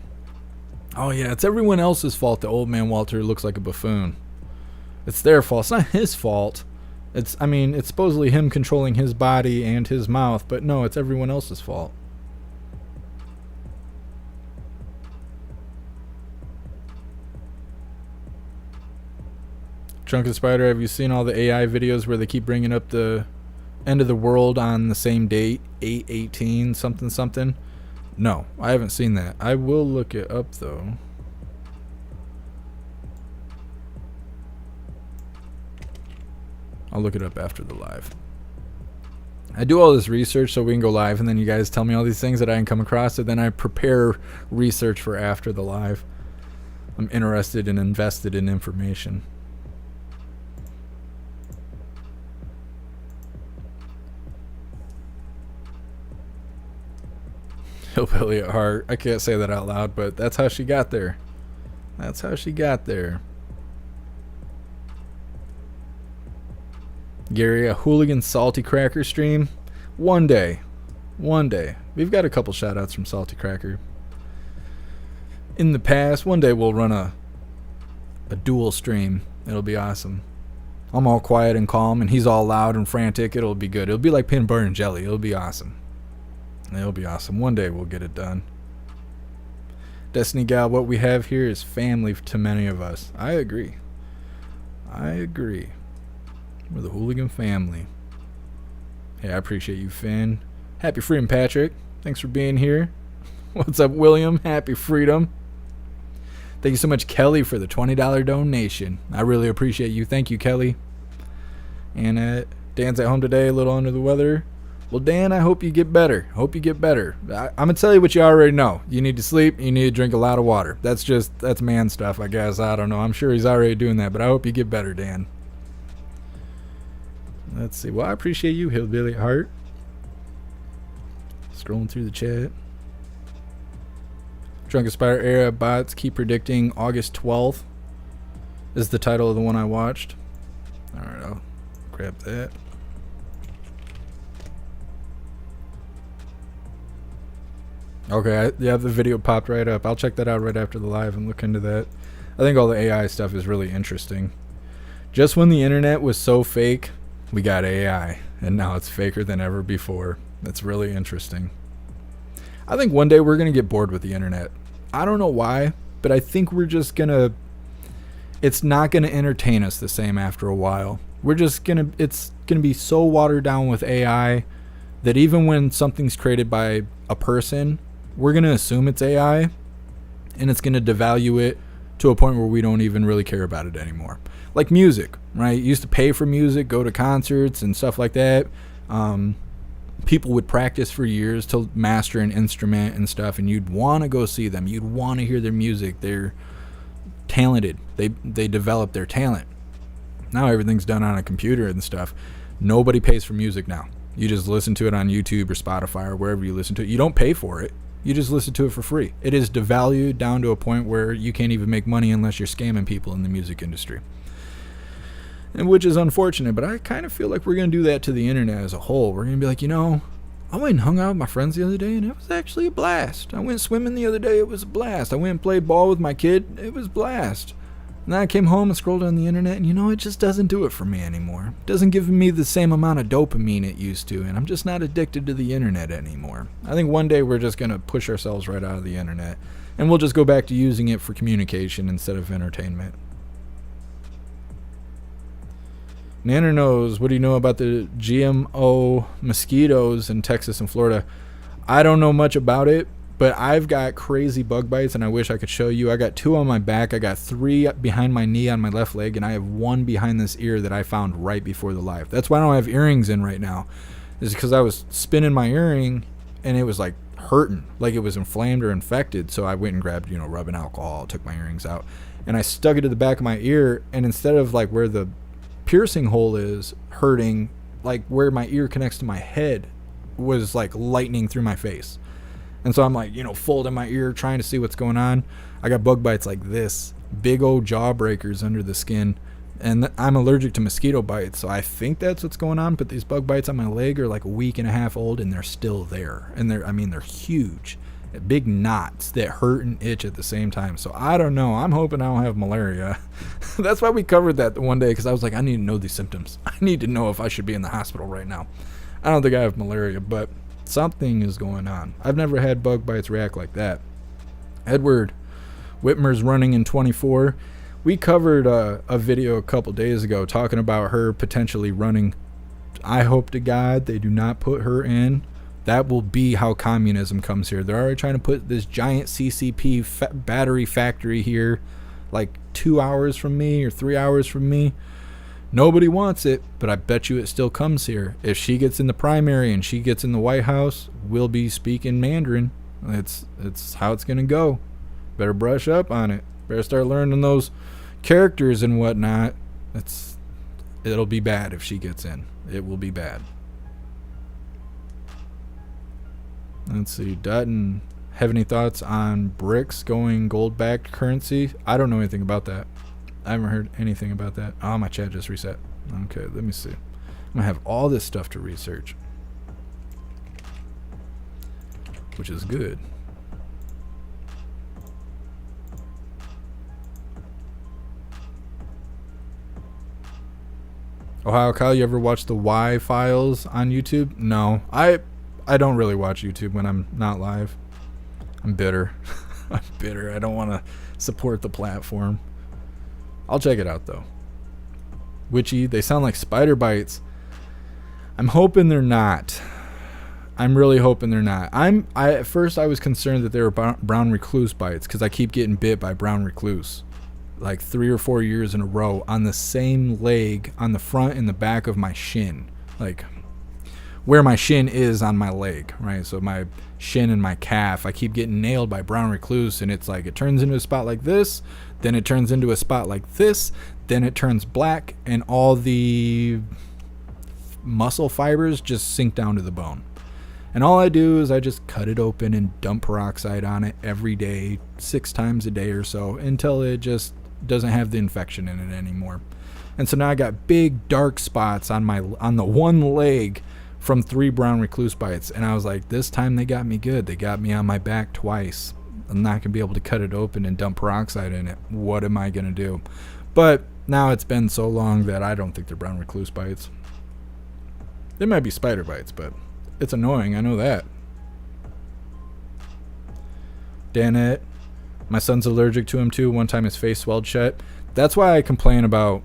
Oh yeah, it's everyone else's fault that Old Man Walter looks like a buffoon. It's their fault. It's not his fault. It's supposedly him controlling his body and his mouth, but no, it's everyone else's fault. Drunken Spider, have you seen all the AI videos where they keep bringing up the end of the world on the same date, 8/18 something something? No, I haven't seen that. I will look it up though. I'll look it up after the live. I do all this research so we can go live, and then you guys tell me all these things that I can come across, and then I prepare research for after the live. I'm interested and invested in information. Hillbilly at heart. I can't say that out loud, but that's how she got there. That's how she got there. Gary, a hooligan salty cracker stream? One day. We've got a couple shout outs from Salty Cracker in the past. One day we'll run a dual stream. It'll be awesome. I'm all quiet and calm and he's all loud and frantic. It'll be good. It'll be like peanut butter and jelly. It'll be awesome. It'll be awesome. One day we'll get it done. Destiny Gal, what we have here is family to many of us. I agree. We're the hooligan family. Hey, I appreciate you, Finn. Happy freedom, Patrick. Thanks for being here. What's up, William? Happy freedom. Thank you so much, Kelly, for the $20 donation. I really appreciate you. Thank you, Kelly. And Dan's at home today, a little under the weather. Well, Dan, I hope you get better. I'm going to tell you what you already know. You need to sleep. You need to drink a lot of water. That's man stuff, I guess. I don't know. I'm sure he's already doing that, but I hope you get better, Dan. Let's see. Well, I appreciate you, Hillbilly at Heart. Scrolling through the chat. Drunken Spider era bots keep predicting August 12th is the title of the one I watched. Alright, I'll grab that. Okay, yeah, the video popped right up. I'll check that out right after the live and look into that. I think all the AI stuff is really interesting. Just when the internet was so fake, we got AI, and now it's faker than ever before. That's really interesting. I think one day we're going to get bored with the internet. I don't know why, but I think we're just going to... It's not going to entertain us the same after a while. It's going to be so watered down with AI that even when something's created by a person, we're going to assume it's AI, and it's going to devalue it to a point where we don't even really care about it anymore. Like music, right? You used to pay for music, go to concerts and stuff like that. People would practice for years to master an instrument and stuff, and you'd want to go see them. You'd want to hear their music. They're talented. They develop their talent. Now everything's done on a computer and stuff. Nobody pays for music now. You just listen to it on YouTube or Spotify or wherever you listen to it. You don't pay for it. You just listen to it for free. It is devalued down to a point where you can't even make money unless you're scamming people in the music industry. And which is unfortunate, but I kind of feel like we're going to do that to the internet as a whole. We're going to be like, I went and hung out with my friends the other day, and it was actually a blast. I went swimming the other day. It was a blast. I went and played ball with my kid. It was a blast. And then I came home and scrolled on the internet, and it just doesn't do it for me anymore. It doesn't give me the same amount of dopamine it used to, and I'm just not addicted to the internet anymore. I think one day we're just going to push ourselves right out of the internet, and we'll just go back to using it for communication instead of entertainment. Nanner knows, what do you know about the GMO mosquitoes in Texas and Florida? I don't know much about it, but I've got crazy bug bites, and I wish I could show you. I got 2 on my back. I got 3 behind my knee on my left leg, and I have 1 behind this ear that I found right before the live. That's why I don't have earrings in right now. Is because I was spinning my earring, and it was like hurting, like it was inflamed or infected. So I went and grabbed, rubbing alcohol, took my earrings out, and I stuck it to the back of my ear. And instead of like where the piercing hole is hurting, like where my ear connects to my head was like lightning through my face. And so I'm like, folding my ear, trying to see what's going on. I got bug bites like this, big old jawbreakers under the skin. And I'm allergic to mosquito bites, so I think that's what's going on. But these bug bites on my leg are like a week and a half old, and they're still there. And they're huge, big knots that hurt and itch at the same time. So I don't know. I'm hoping I don't have malaria. That's why we covered that one day, because I was like, I need to know these symptoms. I need to know if I should be in the hospital right now. I don't think I have malaria, but something is going on. I've never had bug bites react like that. Edward Whitmer's running in 24. We covered a video a couple days ago talking about her potentially running. I hope to God they do not put her in. That will be how communism comes here. They're already trying to put this giant CCP battery factory here, like 2 hours from me or 3 hours from me. Nobody wants it, but I bet you it still comes here. If she gets in the primary and she gets in the White House, we'll be speaking Mandarin. It's how it's going to go. Better brush up on it. Better start learning those characters and whatnot. It'll be bad if she gets in. It will be bad. Let's see. Dutton, have any thoughts on BRICS going gold-backed currency? I don't know anything about that. I haven't heard anything about that. Oh, my chat just reset. Okay, let me see. I'm going to have all this stuff to research, which is good. Ohio Kyle, you ever watch the Y Files on YouTube? No. I don't really watch YouTube when I'm not live. I'm bitter. I'm bitter. I don't want to support the platform. I'll check it out though. Witchy, they sound like spider bites. I'm hoping they're not. I'm really hoping they're not. At first I was concerned that they were brown recluse bites, because I keep getting bit by brown recluse like 3 or 4 years in a row on the same leg, on the front and the back of my shin, like where my shin is on my leg, right? So my shin and my calf, I keep getting nailed by brown recluse, and it's like it turns into a spot like this, then it turns into a spot like this, then it turns black, and all the muscle fibers just sink down to the bone. And all I do is I just cut it open and dump peroxide on it every day, 6 times a day or so, until it just doesn't have the infection in it anymore. And so now I got big dark spots on the one leg from 3 brown recluse bites, and I was like, this time they got me good. They got me on my back twice. I'm not gonna be able to cut it open and dump peroxide in it. What am I gonna do? But now it's been so long that I don't think they're brown recluse bites. They might be spider bites, but it's annoying, I know that. Danette, my son's allergic to him too. One time his face swelled shut. That's why I complain about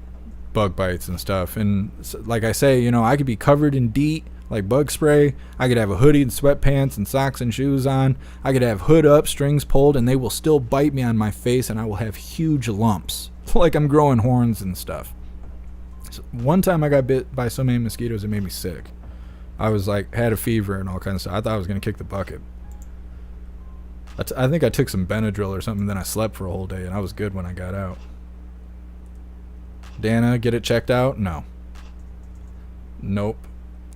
bug bites and stuff. And like I say, I could be covered in DEET, like bug spray. I could have a hoodie and sweatpants and socks and shoes on. I could have hood up, strings pulled, and they will still bite me on my face, and I will have huge lumps, like I'm growing horns and stuff. So one time I got bit by so many mosquitoes it made me sick. I was like, had a fever and all kinds of stuff. I thought I was going to kick the bucket. I think I took some Benadryl or something, then I slept for a whole day, and I was good when I got out. Dana, get it checked out? No. Nope.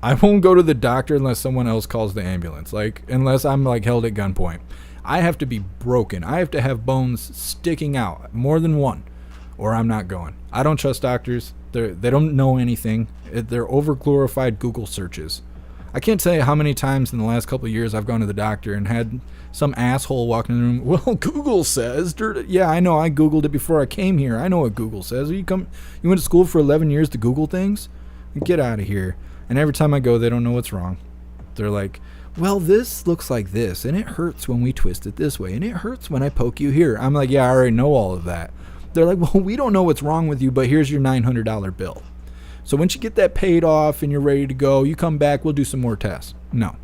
I won't go to the doctor unless someone else calls the ambulance. Like, unless I'm like held at gunpoint. I have to be broken. I have to have bones sticking out, more than one, or I'm not going. I don't trust doctors. They don't know anything. They're over glorified Google searches. I can't tell you how many times in the last couple of years I've gone to the doctor and had some asshole walk in the room. Well, Google says. Yeah, I know. I Googled it before I came here. I know what Google says. You went to school for 11 years to Google things? Get out of here. And every time I go, they don't know what's wrong. They're like, well, this looks like this, and it hurts when we twist it this way, and it hurts when I poke you here. I'm like, yeah, I already know all of that. They're like, well, we don't know what's wrong with you, but here's your $900 bill. So once you get that paid off and you're ready to go, you come back, we'll do some more tests. No.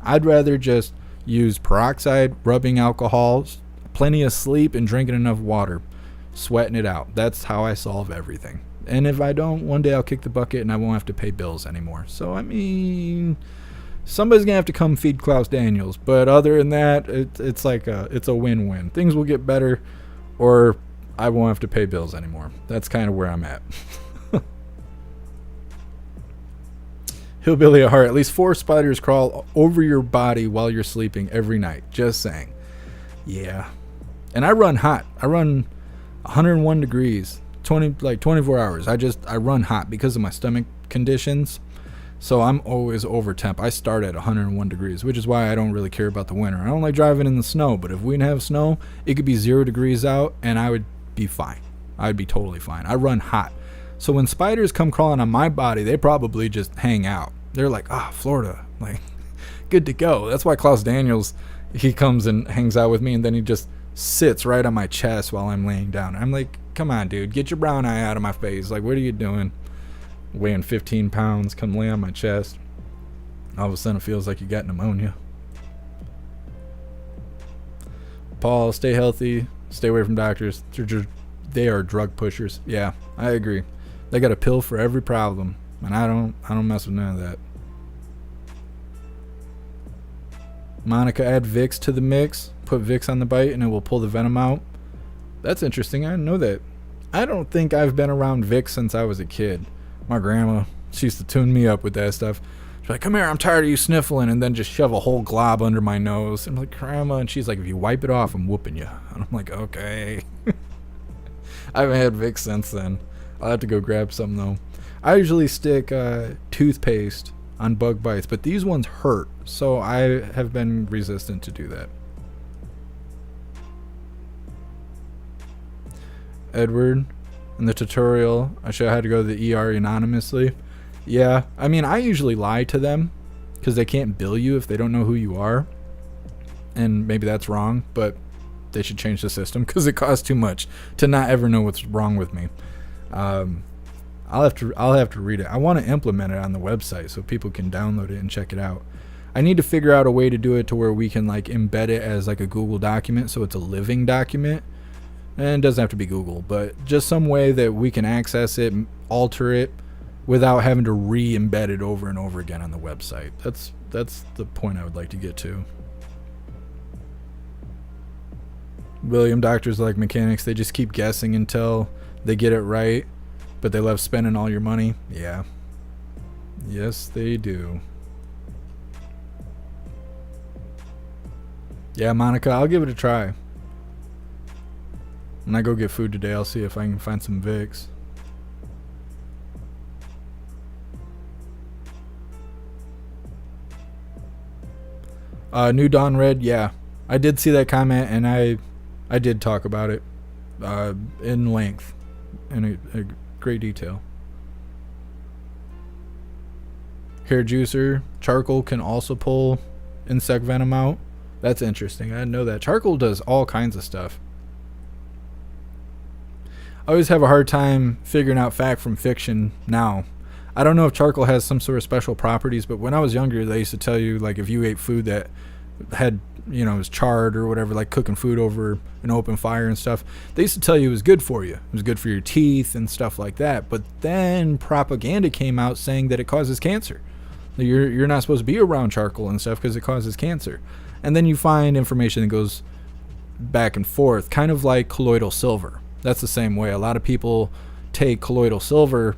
I'd rather just use peroxide, rubbing alcohol, plenty of sleep, and drinking enough water, sweating it out. That's how I solve everything. And if I don't, one day I'll kick the bucket and I won't have to pay bills anymore. So, I mean, somebody's going to have to come feed Klaus Daniels. But other than that, it's a win-win. Things will get better, or I won't have to pay bills anymore. That's kind of where I'm at. Hillbilly at heart. At least 4 spiders crawl over your body while you're sleeping every night. Just saying. Yeah. And I run hot. I run 101 degrees. 24 hours. I run hot because of my stomach conditions. So I'm always over temp. I start at 101 degrees, which is why I don't really care about the winter. I don't like driving in the snow, but if we didn't have snow, it could be 0 degrees out and I would be fine. I'd be totally fine. I run hot. So when spiders come crawling on my body, they probably just hang out. They're like, Florida, like, good to go. That's why Klaus Daniels, he comes and hangs out with me, and then he just sits right on my chest while I'm laying down. I'm like, come on, dude, get your brown eye out of my face. Like, what are you doing? Weighing 15 pounds, come lay on my chest. All of a sudden, it feels like you got pneumonia. Paul, stay healthy. Stay away from doctors. They are drug pushers. Yeah, I agree. They got a pill for every problem, and I don't mess with none of that. Monica, add Vicks to the mix. Put Vicks on the bite, and it will pull the venom out. That's interesting. I didn't know that. I don't think I've been around Vicks since I was a kid. My grandma, she used to tune me up with that stuff. She's like, come here, I'm tired of you sniffling, and then just shove a whole glob under my nose. I'm like, Grandma, and she's like, if you wipe it off, I'm whooping you. And I'm like, okay. I haven't had Vicks since then. I'll have to go grab some, though. I usually stick toothpaste on bug bites, but these ones hurt, so I have been resistant to do that. Edward, in the tutorial, I showed how to go to the ER anonymously. Yeah, I mean, I usually lie to them because they can't bill you if they don't know who you are. And maybe that's wrong, but they should change the system because it costs too much to not ever know what's wrong with me. I'll have to read it. I want to implement it on the website so people can download it and check it out. I need to figure out a way to do it to where we can like embed it as like a Google document so it's a living document. And it doesn't have to be Google, but just some way that we can access it, alter it, without having to re-embed it over and over again on the website. That's the point I would like to get to. William, doctors like mechanics, they just keep guessing until they get it right, but they love spending all your money. Yeah. Yes, they do. Yeah, Monica, I'll give it a try. When I go get food today, I'll see if I can find some Vicks. New Dawn Red, yeah. I did see that comment, and I did talk about it in length, in a great detail. Hair juicer, charcoal can also pull insect venom out. That's interesting. I didn't know that. Charcoal does all kinds of stuff. I always have a hard time figuring out fact from fiction now. I don't know if charcoal has some sort of special properties, but when I was younger, they used to tell you, like, if you ate food that had, was charred or whatever, like cooking food over an open fire and stuff, they used to tell you it was good for you. It was good for your teeth and stuff like that. But then propaganda came out saying that it causes cancer. You're not supposed to be around charcoal and stuff because it causes cancer. And then you find information that goes back and forth, kind of like colloidal silver. That's the same way. A lot of people take colloidal silver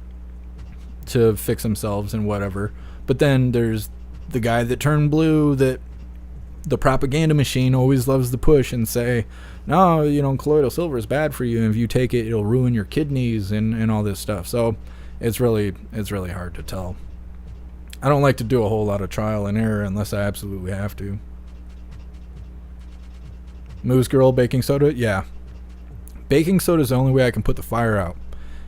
to fix themselves and whatever. But then there's the guy that turned blue that the propaganda machine always loves to push and say, no, colloidal silver is bad for you. And if you take it, it'll ruin your kidneys and all this stuff. So it's really hard to tell. I don't like to do a whole lot of trial and error unless I absolutely have to. Moose Girl, baking soda? Yeah. Baking soda is the only way I can put the fire out.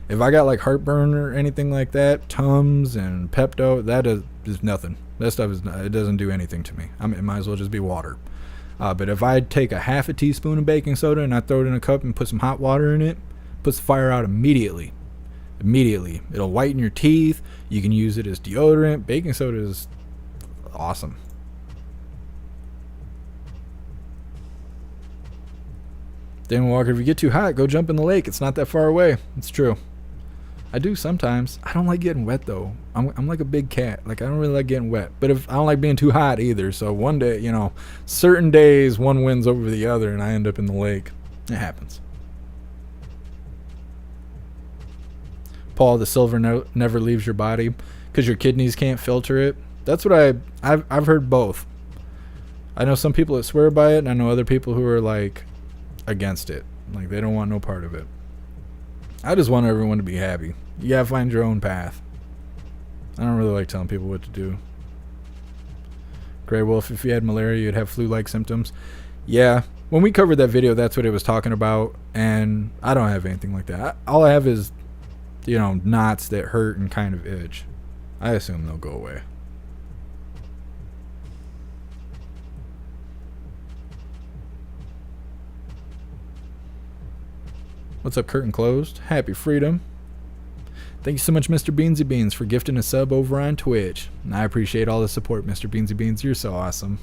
If I got like heartburn or anything like that, Tums and Pepto, that is nothing. That stuff is not, it doesn't do anything to me. I mean, it might as well just be water. But if I take a half a teaspoon of baking soda and I throw it in a cup and put some hot water in it, puts the fire out immediately. Immediately. It'll whiten your teeth. You can use it as deodorant. Baking soda is awesome. Dan Walker, if you get too hot, go jump in the lake. It's not that far away. It's true. I do sometimes. I don't like getting wet though. I'm like a big cat. Like I don't really like getting wet. But if I don't like being too hot either. So one day, you know, certain days one wins over the other and I end up in the lake. It happens. Paul, the silver never leaves your body because your kidneys can't filter it. That's what I've heard both. I know some people that swear by it, and I know other people who are like against it. Like they don't want no part of it. I just want everyone to be happy. You gotta find your own path. I don't really like telling people what to do. Grey Wolf, if you had malaria, you'd have flu-like symptoms. Yeah, when we covered that video, that's what it was talking about, and I don't have anything like that. All I have is, you know, knots that hurt and kind of itch. I assume they'll go away. What's up, curtain closed? Happy freedom. Thank you so much, Mr. Beansy Beans, for gifting a sub over on Twitch. And I appreciate all the support, Mr. Beansy Beans. You're so awesome.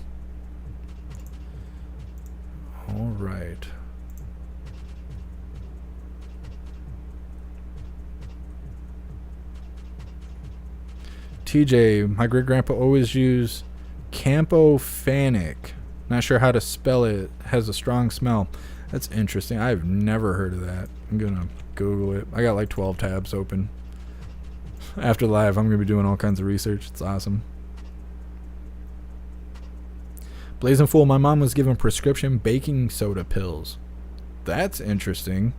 All right. TJ, my great-grandpa always used Campofanic. Not sure how to spell it. Has a strong smell. That's interesting. I've never heard of that. I'm going to Google it. I got like 12 tabs open. After live, I'm going to be doing all kinds of research. It's awesome. Blazing Fool, my mom was given prescription baking soda pills. That's interesting.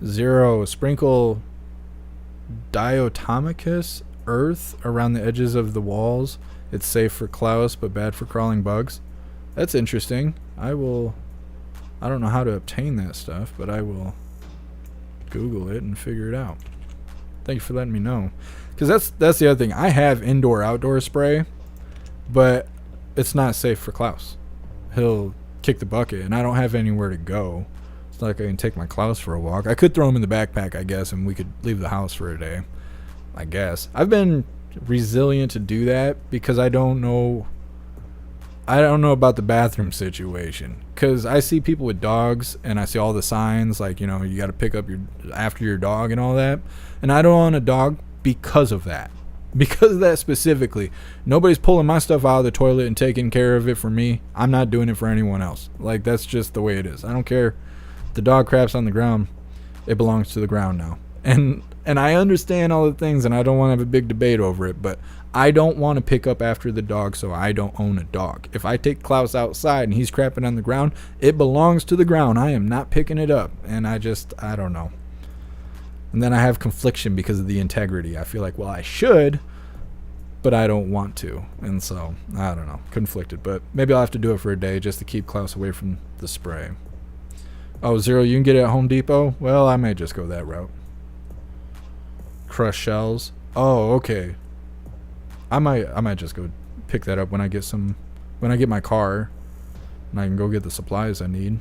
Zero, sprinkle diatomicus earth around the edges of the walls. It's safe for Klaus but bad for crawling bugs. That's interesting. I don't know how to obtain that stuff, but I will Google it and figure it out. Thank you for letting me know, because that's the other thing. I have indoor outdoor spray, but it's not safe for Klaus. He'll kick the bucket, and I don't have anywhere to go. It's not like I can take my Klaus for a walk. I could throw him in the backpack, I guess, and we could leave the house for a day. I guess. I've been resilient to do that because I don't know about the bathroom situation. Because I see people with dogs, and I see all the signs, like, you know, you got to pick up after your dog and all that. And I don't want a dog because of that. Because of that specifically. Nobody's pulling my stuff out of the toilet and taking care of it for me. I'm not doing it for anyone else. Like, that's just the way it is. I don't care. The dog craps on the ground. It belongs to the ground now. And I understand all the things, and I don't want to have a big debate over it, but I don't want to pick up after the dog, so I don't own a dog. If I take Klaus outside and he's crapping on the ground, it belongs to the ground. I am not picking it up, and I don't know. And then I have confliction because of the integrity. I feel like, well, I should, but I don't want to. And so, I don't know, conflicted. But maybe I'll have to do it for a day just to keep Klaus away from the spray. Oh, Zero, you can get it at Home Depot? Well, I may just go that route. Crushed shells. Oh, okay. I might just go pick that up when I get my car, and I can go get the supplies I need.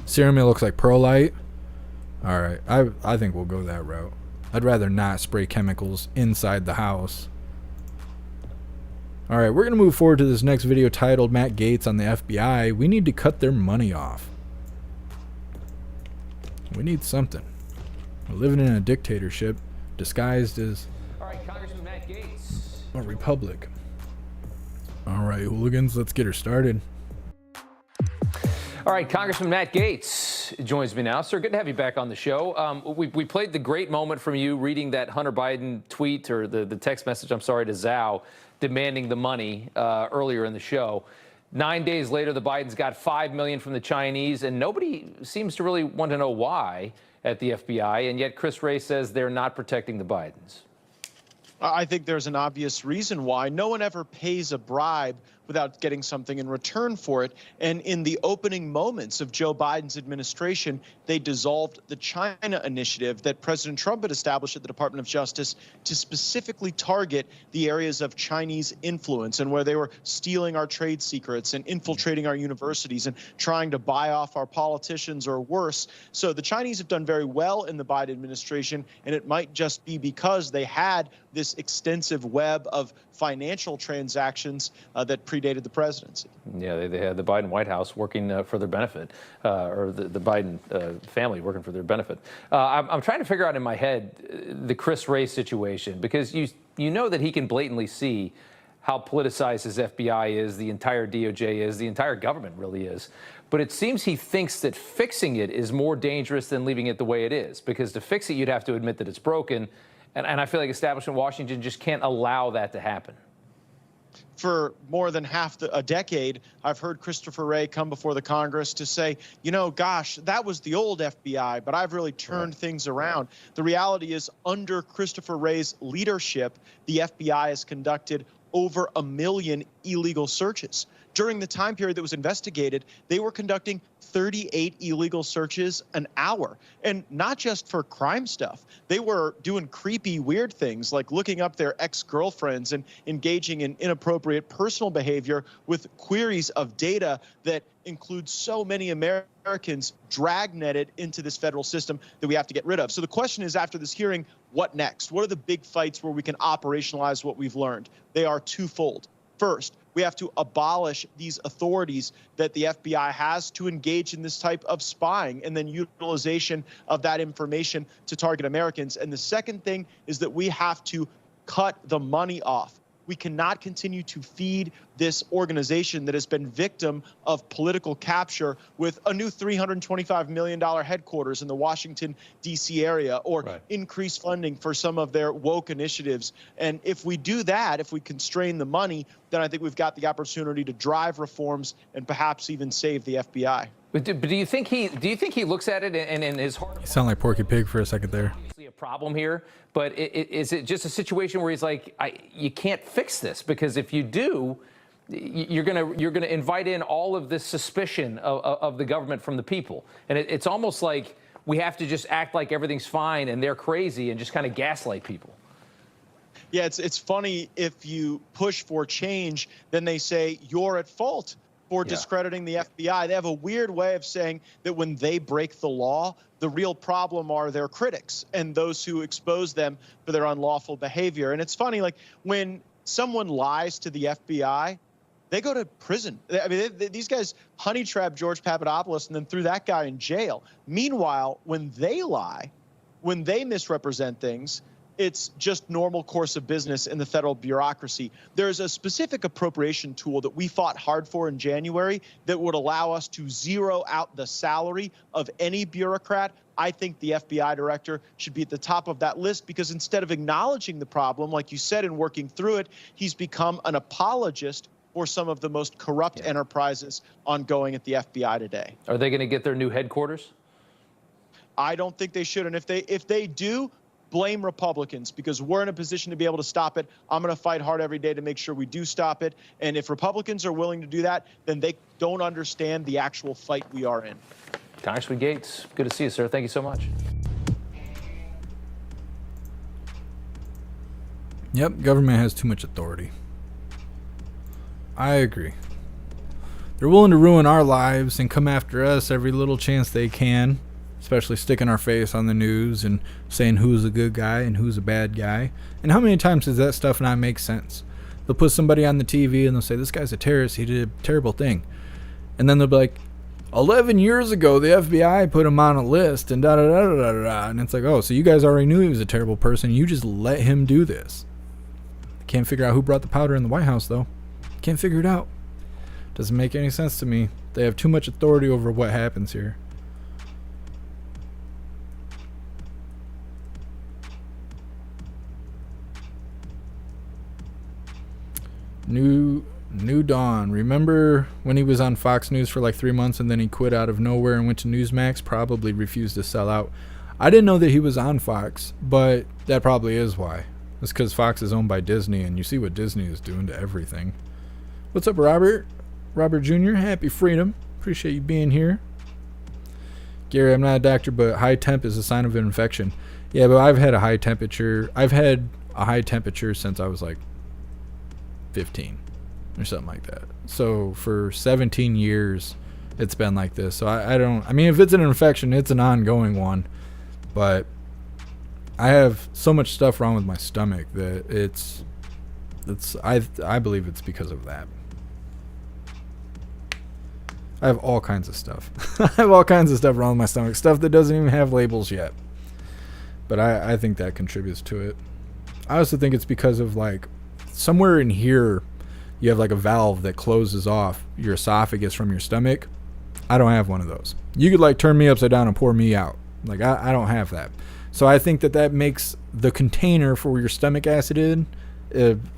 Serum, it looks like perlite. All right, I think we'll go that route. I'd rather not spray chemicals inside the house. All right, we're gonna move forward to this next video titled "Matt Gaetz on the FBI. We need to cut their money off." We need something. We're living in a dictatorship disguised as Congressman Matt Gaetz. a republic. All right, hooligans, let's get her started. All right, Congressman Matt Gaetz joins me now. Sir, good to have you back on the show. We played the great moment from you reading that Hunter Biden tweet, or the text message, I'm sorry, to Zelle, demanding the money earlier in the show. 9 days later, the Bidens got $5 million from the Chinese, and nobody seems to really want to know why at the FBI, and yet Chris Wray says they're not protecting the Bidens. I think there's an obvious reason why. No one ever pays a bribe without getting something in return for it. And in the opening moments of Joe Biden's administration, they dissolved the China initiative that President Trump had established at the Department of Justice to specifically target the areas of Chinese influence and where they were stealing our trade secrets and infiltrating our universities and trying to buy off our politicians or worse. So the Chinese have done very well in the Biden administration, and it might just be because they had this extensive web of financial transactions that predated the presidency. Yeah, they had the Biden White House working for their benefit, or the Biden family working for their benefit. I'm trying to figure out in my head the Chris Wray situation, because you know that he can blatantly see how politicized his FBI is, the entire DOJ is, the entire government really is. But it seems he thinks that fixing it is more dangerous than leaving it the way it is, because to fix it, you'd have to admit that it's broken. And I feel like establishment Washington just can't allow that to happen. For more than a decade, I've heard Christopher Wray come before the Congress to say, you know, gosh, that was the old FBI, but I've really turned things around. The reality is, under Christopher Wray's leadership, the FBI has conducted over 1 million illegal searches. During the time period that was investigated, they were conducting 38 illegal searches an hour. And not just for crime stuff. They were doing creepy, weird things like looking up their ex-girlfriends and engaging in inappropriate personal behavior with queries of data that include so many Americans dragnetted into this federal system that we have to get rid of. So the question is, after this hearing, what next? What are the big fights where we can operationalize what we've learned? They are twofold. First, we have to abolish these authorities that the FBI has to engage in this type of spying and then utilization of that information to target Americans. And the second thing is that we have to cut the money off. We cannot continue to feed this organization that has been victim of political capture with a new $325 million headquarters in the Washington, D.C. area, or increased funding for some of their woke initiatives. And if we do that, if we constrain the money, then I think we've got the opportunity to drive reforms and perhaps even save the FBI. But do you think he looks at it and in his heart? You sound like Porky Pig for a second there. Obviously a problem here, but is it just a situation where he's like, you can't fix this, because if you do, you're gonna invite in all of this suspicion of the government from the people, and it's almost like we have to just act like everything's fine and they're crazy and just kind of gaslight people. Yeah, it's funny, if you push for change, then they say you're at fault for discrediting the FBI. They have a weird way of saying that when they break the law, the real problem are their critics and those who expose them for their unlawful behavior. And it's funny, like when someone lies to the FBI, they go to prison. I mean, these guys honey trapped George Papadopoulos and then threw that guy in jail. Meanwhile, when they lie, when they misrepresent things, it's just normal course of business in the federal bureaucracy. There's a specific appropriation tool that we fought hard for in January that would allow us to zero out the salary of any bureaucrat. I think the FBI director should be at the top of that list, because instead of acknowledging the problem, like you said, and working through it, he's become an apologist for some of the most corrupt enterprises ongoing at the FBI today. Are they going to get their new headquarters? I don't think they should. And if they do, blame Republicans, because we're in a position to be able to stop it. I'm going to fight hard every day to make sure we do stop it. And if Republicans are willing to do that, then they don't understand the actual fight we are in. Congressman Gates, good to see you, sir. Thank you so much. Yep, government has too much authority. I agree. They're willing to ruin our lives and come after us every little chance they can, especially sticking our face on the news and saying who's a good guy and who's a bad guy. And how many times does that stuff not make sense? They'll put somebody on the TV and they'll say, this guy's a terrorist, he did a terrible thing. And then they'll be like, 11 years ago, the FBI put him on a list and da-da-da-da-da-da. And it's like, oh, so you guys already knew he was a terrible person. You just let him do this. Can't figure out who brought the powder in the White House, though. Can't figure it out. Doesn't make any sense to me. They have too much authority over what happens here. New Dawn. Remember when he was on Fox News for like 3 months and then he quit out of nowhere and went to Newsmax? Probably refused to sell out. I didn't know that he was on Fox, but that probably is why. It's because Fox is owned by Disney, and you see what Disney is doing to everything. What's up, Robert? Robert Jr., happy freedom. Appreciate you being here. Gary, I'm not a doctor, but high temp is a sign of an infection. Yeah, but I've had a high temperature. I've had a high temperature since I was like 15 or something like that. So for 17 years, it's been like this. So I mean, if it's an infection, it's an ongoing one. But I have so much stuff wrong with my stomach that I believe it's because of that. I have all kinds of stuff. I have all kinds of stuff wrong with my stomach. Stuff that doesn't even have labels yet. But I think that contributes to it. I also think it's because of like somewhere in here you have like a valve that closes off your esophagus from your stomach. I don't have one of those. You could like turn me upside down and pour me out. Like I don't have that. So I think that makes the container for your stomach acid in,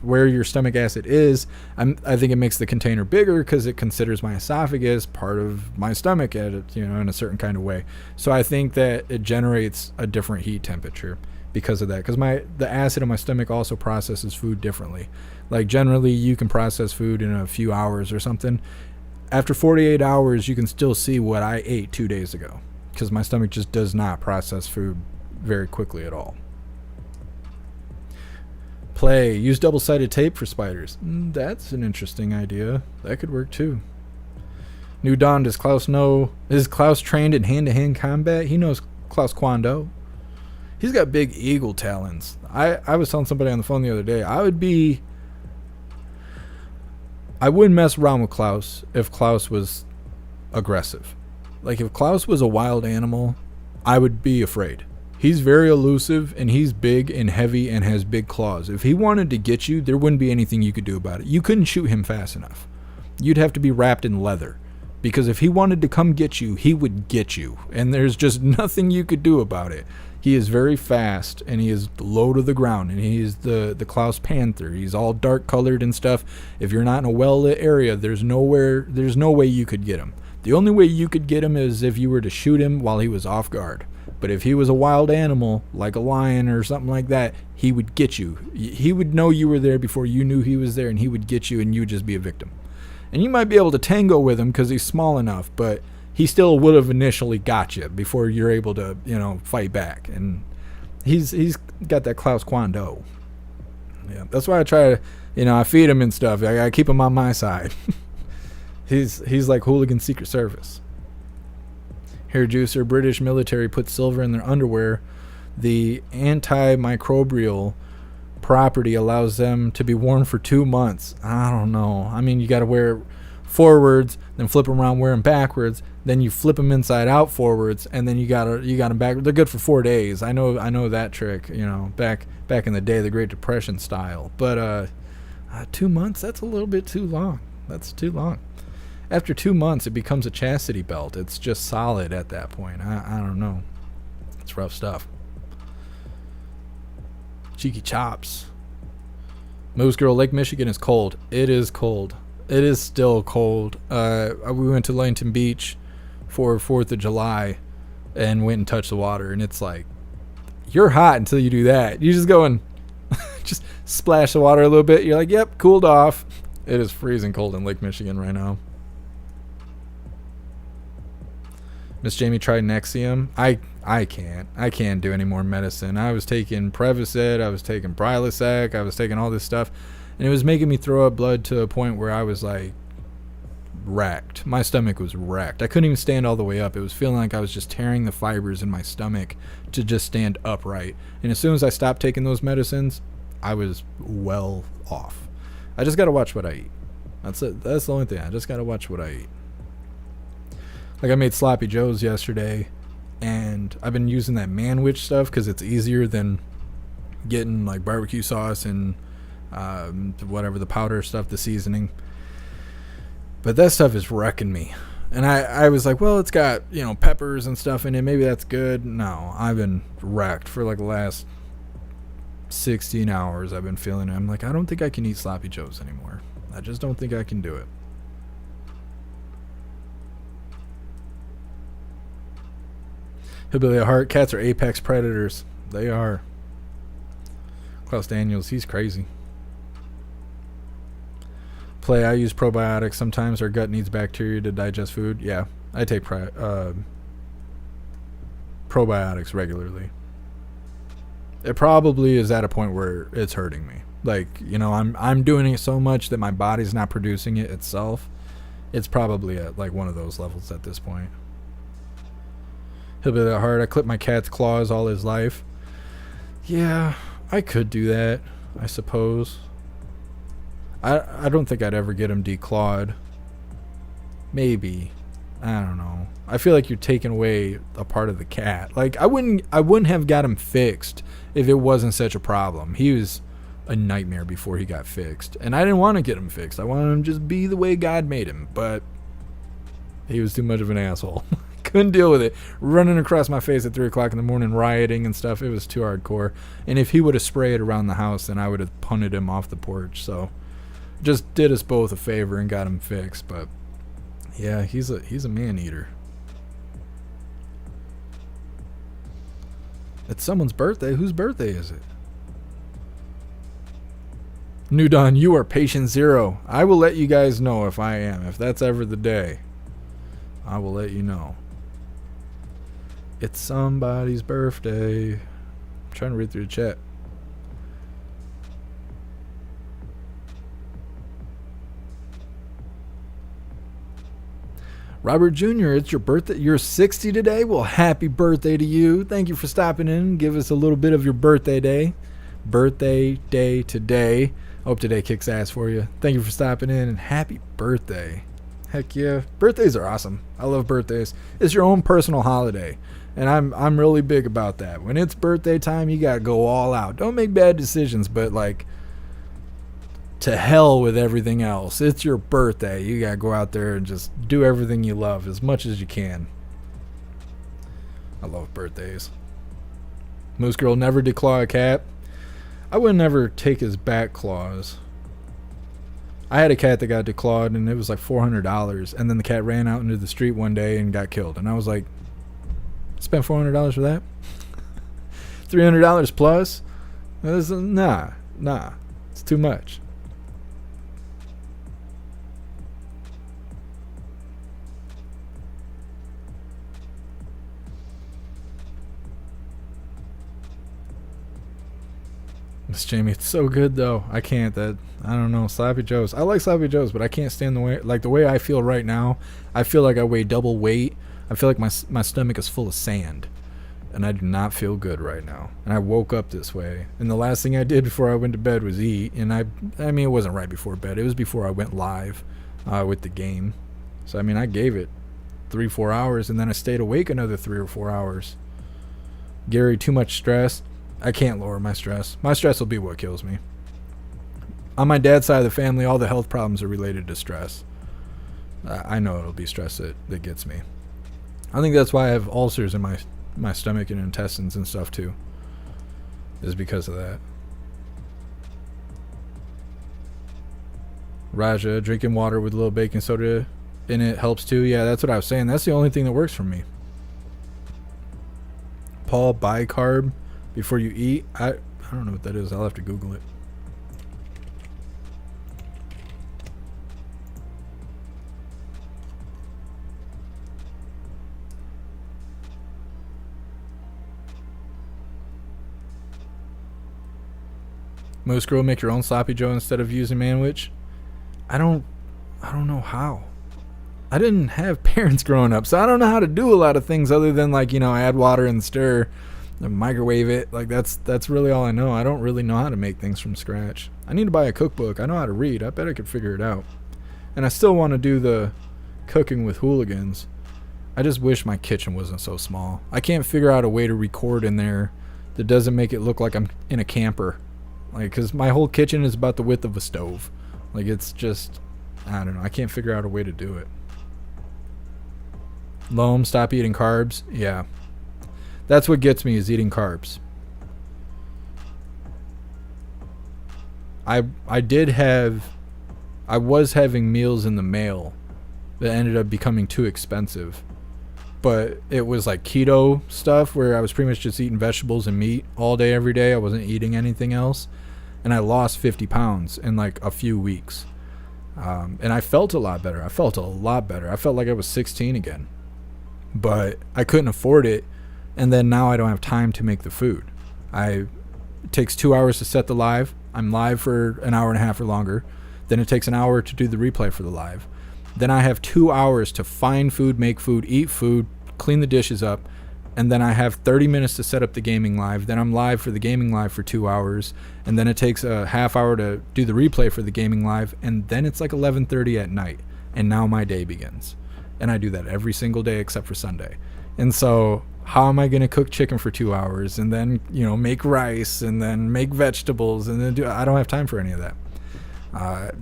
where your stomach acid is, I think it makes the container bigger because it considers my esophagus part of my stomach in a certain kind of way. So I think that it generates a different heat temperature because of that. Because the acid in my stomach also processes food differently. Like generally you can process food in a few hours or something. After 48 hours, you can still see what I ate 2 days ago because my stomach just does not process food very quickly at all. Play. Use double-sided tape for spiders. That's an interesting idea. That could work too. New Dawn. Does Klaus know? Is Klaus trained in hand-to-hand combat? He knows Klaus Kwando. He's got big eagle talons. I was telling somebody on the phone the other day, I wouldn't mess around with Klaus if Klaus was aggressive. Like if Klaus was a wild animal, I would be afraid. He's very elusive and he's big and heavy and has big claws. If he wanted to get you, there wouldn't be anything you could do about it. You couldn't shoot him fast enough. You'd have to be wrapped in leather. Because if he wanted to come get you, he would get you. And there's just nothing you could do about it. He is very fast and he is low to the ground. And he is the Klaus Panther. He's all dark colored and stuff. If you're not in a well-lit area, there's no way you could get him. The only way you could get him is if you were to shoot him while he was off guard. But if he was a wild animal, like a lion or something like that, he would get you. He would know you were there before you knew he was there, and he would get you, and you would just be a victim. And you might be able to tango with him because he's small enough, but he still would have initially got you before you're able to, fight back. And he's got that Klaus Kwando. Yeah, that's why I try to, I feed him and stuff. I gotta keep him on my side. He's like Hooligan Secret Service. Hair juicer. British military put silver in their underwear. The antimicrobial property allows them to be worn for 2 months. I don't know. I mean, you got to wear it forwards, then flip them around, wear them backwards, then you flip them inside out forwards, and then you got them back. They're good for 4 days. I know that trick. Back in the day, the Great Depression style. But 2 months, that's a little bit too long. That's too long. After 2 months, it becomes a chastity belt. It's just solid at that point. I don't know. It's rough stuff. Cheeky chops. Moose Girl, Lake Michigan is cold. It is cold. It is still cold. We went to Langton Beach for 4th of July and went and touched the water. And it's like, you're hot until you do that. You just go and just splash the water a little bit. You're like, yep, cooled off. It is freezing cold in Lake Michigan right now. Miss Jamie tried Nexium. I can't do any more medicine. I was taking Prevacid, I was taking Prilosec, I was taking all this stuff, and it was making me throw up blood to a point where I was like wrecked. My stomach was wrecked. I couldn't even stand all the way up. It was feeling like I was just tearing the fibers in my stomach to just stand upright. And as soon as I stopped taking those medicines, I was well off. I just gotta watch what I eat. That's it. That's the only thing. I just gotta watch what I eat. Like I made sloppy joes yesterday, and I've been using that manwich stuff because it's easier than getting like barbecue sauce and whatever the powder stuff, the seasoning. But that stuff is wrecking me. And I was like, well, it's got, peppers and stuff in it. Maybe that's good. No, I've been wrecked for like the last 16 hours. I've been feeling it. I'm like, I don't think I can eat sloppy joes anymore. I just don't think I can do it. Hillbilly at heart, cats are apex predators. They are. Klaus Daniels, he's crazy. Play, I use probiotics. Sometimes our gut needs bacteria to digest food. Yeah, I take probiotics regularly. It probably is at a point where it's hurting me. Like, you know, I'm doing it so much that my body's not producing it itself. It's probably at like one of those levels at this point. Hillbilly at heart, I clipped my cat's claws all his life. Yeah, I could do that, I suppose. I don't think I'd ever get him declawed. Maybe. I don't know. I feel like you're taking away a part of the cat. Like, I wouldn't have got him fixed if it wasn't such a problem. He was a nightmare before he got fixed. And I didn't want to get him fixed. I wanted him to just be the way God made him. But he was too much of an asshole. Couldn't deal with it. Running across my face at 3 o'clock in the morning, rioting and stuff. It was too hardcore. And if he would have sprayed around the house, then I would have punted him off the porch. So just did us both a favor and got him fixed. But yeah, he's a man eater. It's someone's birthday. Whose birthday is it? New Dawn, you are patient zero. I will let you guys know if I am. If that's ever the day, I will let you know. It's somebody's birthday. I'm trying to read through the chat. Robert Jr., it's your birthday. You're 60 today? Well, happy birthday to you. Thank you for stopping in. Give us a little bit of your birthday day. Birthday day today. Hope today kicks ass for you. Thank you for stopping in, and happy birthday. Heck yeah. Birthdays are awesome. I love birthdays. It's your own personal holiday, and I'm really big about that. When it's birthday time, you got to go all out. Don't make bad decisions, but like, to hell with everything else. It's your birthday. You gotta go out there and just do everything you love as much as you can. I love birthdays. Moose Girl, never declaw a cat. I would never take his back claws. I had a cat that got declawed and it was like $400, and then the cat ran out into the street one day and got killed, and I was like, spent $400 for that? $300 plus? Nah, it's too much. Miss Jamie, it's so good though. I can't. I don't know. Sloppy Joes. I like Sloppy Joes, but I can't stand the way I feel right now. I feel like I weigh double weight. I feel like my stomach is full of sand, and I do not feel good right now. And I woke up this way, and the last thing I did before I went to bed was eat. And I mean, it wasn't right before bed. It was before I went live with the game. So I mean, I gave it 3-4 hours, and then I stayed awake another 3 or 4 hours. Gary, too much stress. I can't lower my stress. My stress will be what kills me. On my dad's side of the family, all the health problems are related to stress. I know it'll be stress that gets me. I think that's why I have ulcers in my stomach and intestines and stuff too. Is because of that. Raja, drinking water with a little baking soda in it helps too. Yeah, that's what I was saying. That's the only thing that works for me. Paul, bicarb before you eat. I don't know what that is. I'll have to Google it. Moose Girl, make your own Sloppy Joe instead of using Manwich. I don't know how. I didn't have parents growing up, so I don't know how to do a lot of things other than, like, you know, add water and stir and microwave it. Like, that's really all I know. I don't really know how to make things from scratch. I need to buy a cookbook. I know how to read. I bet I could figure it out. And I still want to do the cooking with Hooligans. I just wish my kitchen wasn't so small. I can't figure out a way to record in there that doesn't make it look like I'm in a camper. Like, because my whole kitchen is about the width of a stove. Like, it's just, I don't know. I can't figure out a way to do it. Loam, stop eating carbs. Yeah. That's what gets me, is eating carbs. I did have I was having meals in the mail that ended up becoming too expensive. But it was like keto stuff where I was pretty much just eating vegetables and meat all day, every day. I wasn't eating anything else. And I lost 50 pounds in like a few weeks. And I felt a lot better. I felt like I was 16 again. But I couldn't afford it. And then now I don't have time to make the food. It takes 2 hours to set the live. I'm live for an hour and a half or longer. Then it takes an hour to do the replay for the live. Then I have 2 hours to find food, make food, eat food, clean the dishes up. And then I have 30 minutes to set up the gaming live. Then I'm live for the gaming live for 2 hours. And then it takes a half hour to do the replay for the gaming live. And then it's like 11:30 at night. And now my day begins. And I do that every single day except for Sunday. And so how am I going to cook chicken for 2 hours and then, make rice and then make vegetables and then I don't have time for any of that.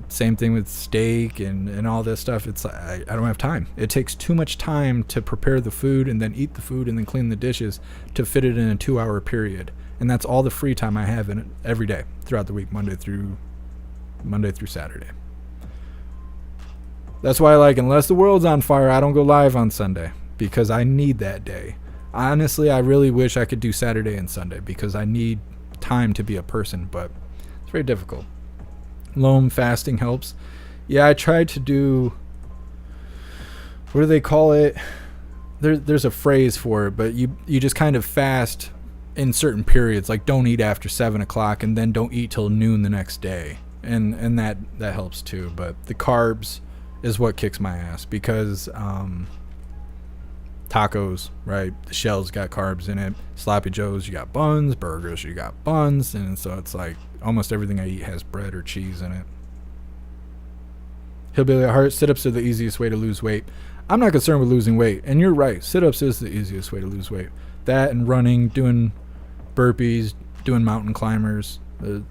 Same thing with steak and all this stuff. It's I don't have time. It takes too much time to prepare the food and then eat the food and then clean the dishes to fit it in a 2 hour period. And that's all the free time I have in it every day throughout the week, Monday through Saturday. That's why, unless the world's on fire, I don't go live on Sunday because I need that day. Honestly, I really wish I could do Saturday and Sunday because I need time to be a person, but it's very difficult. Loam fasting helps. Yeah, I tried to do, what do they call it? There's a phrase for it, but you just kind of fast in certain periods, like don't eat after 7 o'clock and then don't eat till noon the next day. And that helps too. But the carbs is what kicks my ass because tacos, right? The shell's got carbs in it. Sloppy Joes, you got buns. Burgers, you got buns. And so it's like almost everything I eat has bread or cheese in it. Hillbilly at Heart, sit-ups are the easiest way to lose weight. I'm not concerned with losing weight. And you're right. Sit-ups is the easiest way to lose weight. That and running, doing burpees, doing mountain climbers,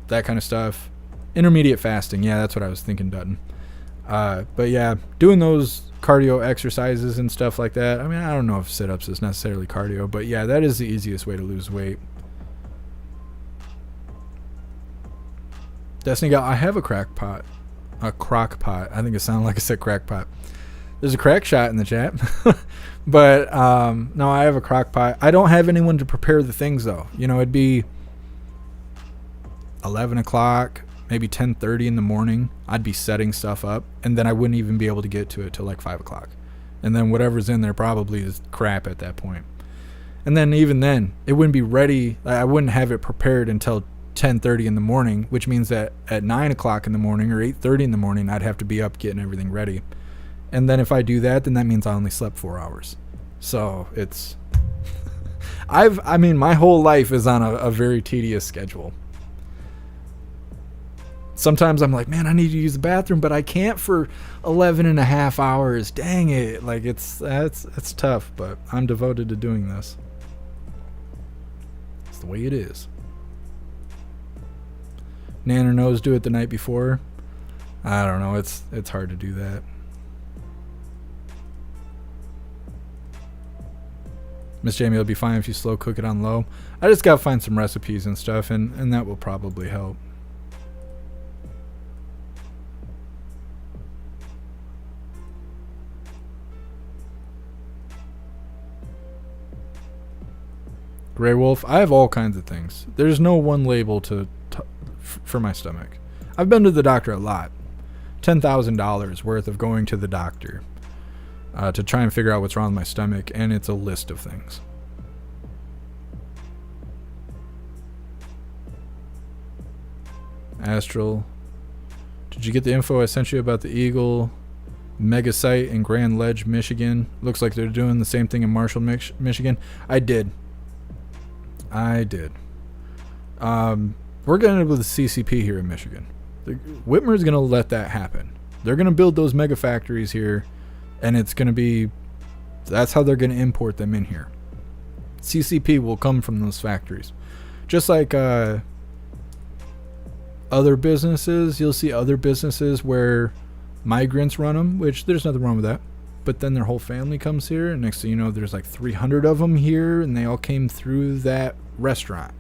that kind of stuff. Intermediate fasting. Yeah, that's what I was thinking, Dutton. But yeah, doing those cardio exercises and stuff like that. I mean, I don't know if sit-ups is necessarily cardio, but yeah, that is the easiest way to lose weight. Destiny Gal, I have a crock pot. I think it sounded like I said crack pot. There's a crack shot in the chat. But no, I have a crock pot. I don't have anyone to prepare the things though. It'd be 11 o'clock, maybe 10:30 in the morning. I'd be setting stuff up, and then I wouldn't even be able to get to it till like 5 o'clock. And then whatever's in there probably is crap at that point. And then even then, it wouldn't be ready. I wouldn't have it prepared until 10:30 in the morning, which means that at 9 o'clock in the morning or 8:30 in the morning, I'd have to be up getting everything ready. And then if I do that, then that means I only slept 4 hours. So it's, my whole life is on a very tedious schedule. Sometimes I'm like, man, I need to use the bathroom, but I can't for 11 and a half hours. Dang it. Like it's tough, but I'm devoted to doing this. It's the way it is. Nan or nose do it the night before. I don't know. It's hard to do that. Miss Jamie, it'll be fine if you slow cook it on low. I just gotta find some recipes and stuff, and that will probably help. Grey Wolf, I have all kinds of things. There's no one label for my stomach. I've been to the doctor a lot. $10,000 worth of going to the doctor to try and figure out what's wrong with my stomach, and it's a list of things. Astral, did you get the info I sent you about the Eagle mega site in Grand Ledge, Michigan? Looks like they're doing the same thing in Marshall, Michigan. I did. We're getting it with the CCP here in Michigan. Whitmer's going to let that happen. They're going to build those mega factories here, and it's going to be, that's how they're going to import them in here. CCP will come from those factories. Just like other businesses, you'll see other businesses where migrants run them, which there's nothing wrong with that. But then their whole family comes here, and next thing you know, there's like 300 of them here, and they all came through that restaurant.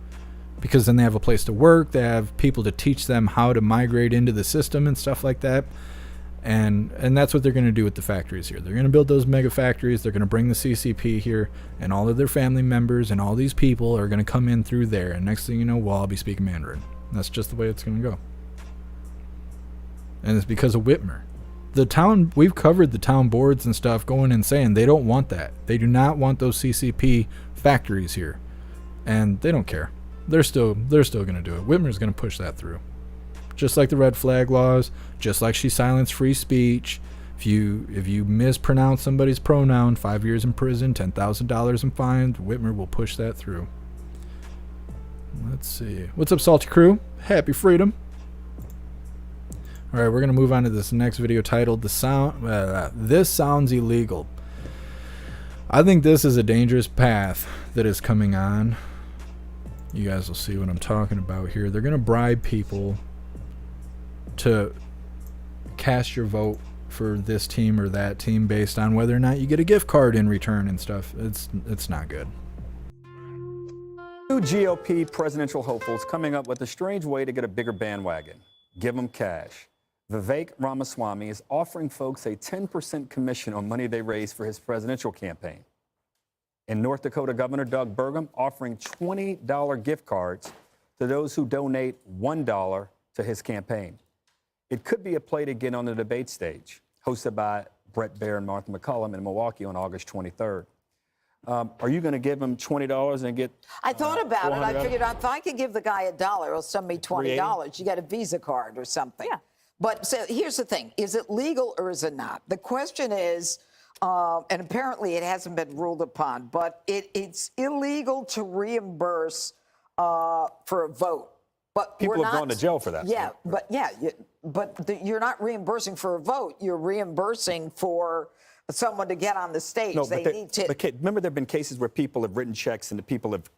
Because then they have a place to work, they have people to teach them how to migrate into the system and stuff like that. And that's what they're going to do with the factories here. They're going to build those mega factories. They're going to bring the CCP here, and all of their family members and all these people are going to come in through there. And next thing you know, we'll all be speaking Mandarin. And that's just the way it's going to go. And it's because of Whitmer. The town, we've covered the town boards and stuff going and saying they don't want that. They do not want those CCP factories here. And they don't care. They're still going to do it. Whitmer's going to push that through. Just like the red flag laws, just like she silenced free speech. If you mispronounce somebody's pronoun, 5 years in prison, $10,000 in fines. Whitmer will push that through. Let's see. What's up, Salty Crew? Happy freedom. All right, we're gonna move on to this next video titled "This Sounds Illegal." I think this is a dangerous path that is coming on. You guys will see what I'm talking about here. They're gonna bribe people to cast your vote for this team or that team based on whether or not you get a gift card in return and stuff. It's not good. Two GOP presidential hopefuls coming up with a strange way to get a bigger bandwagon. Give them cash. Vivek Ramaswamy is offering folks a 10% commission on money they raise for his presidential campaign. In North Dakota, Governor Doug Burgum offering $20 gift cards to those who donate $1 to his campaign. It could be a play to get on the debate stage, hosted by Brett Baer and Martha McCullum in Milwaukee on August 23rd. Are you going to give him $20 and get? I thought about it. I figured if I could give the guy $1, he'll send me $20. You get a Visa card or something. Yeah. But so here's the thing: is it legal or is it not? The question is, and apparently it hasn't been ruled upon, but it's illegal to reimburse for a vote. But people have gone to jail for that. Yeah, but you're not reimbursing for a vote. You're reimbursing for someone to get on the stage. No, they need to. But remember, there have been cases where people have written checks and the people have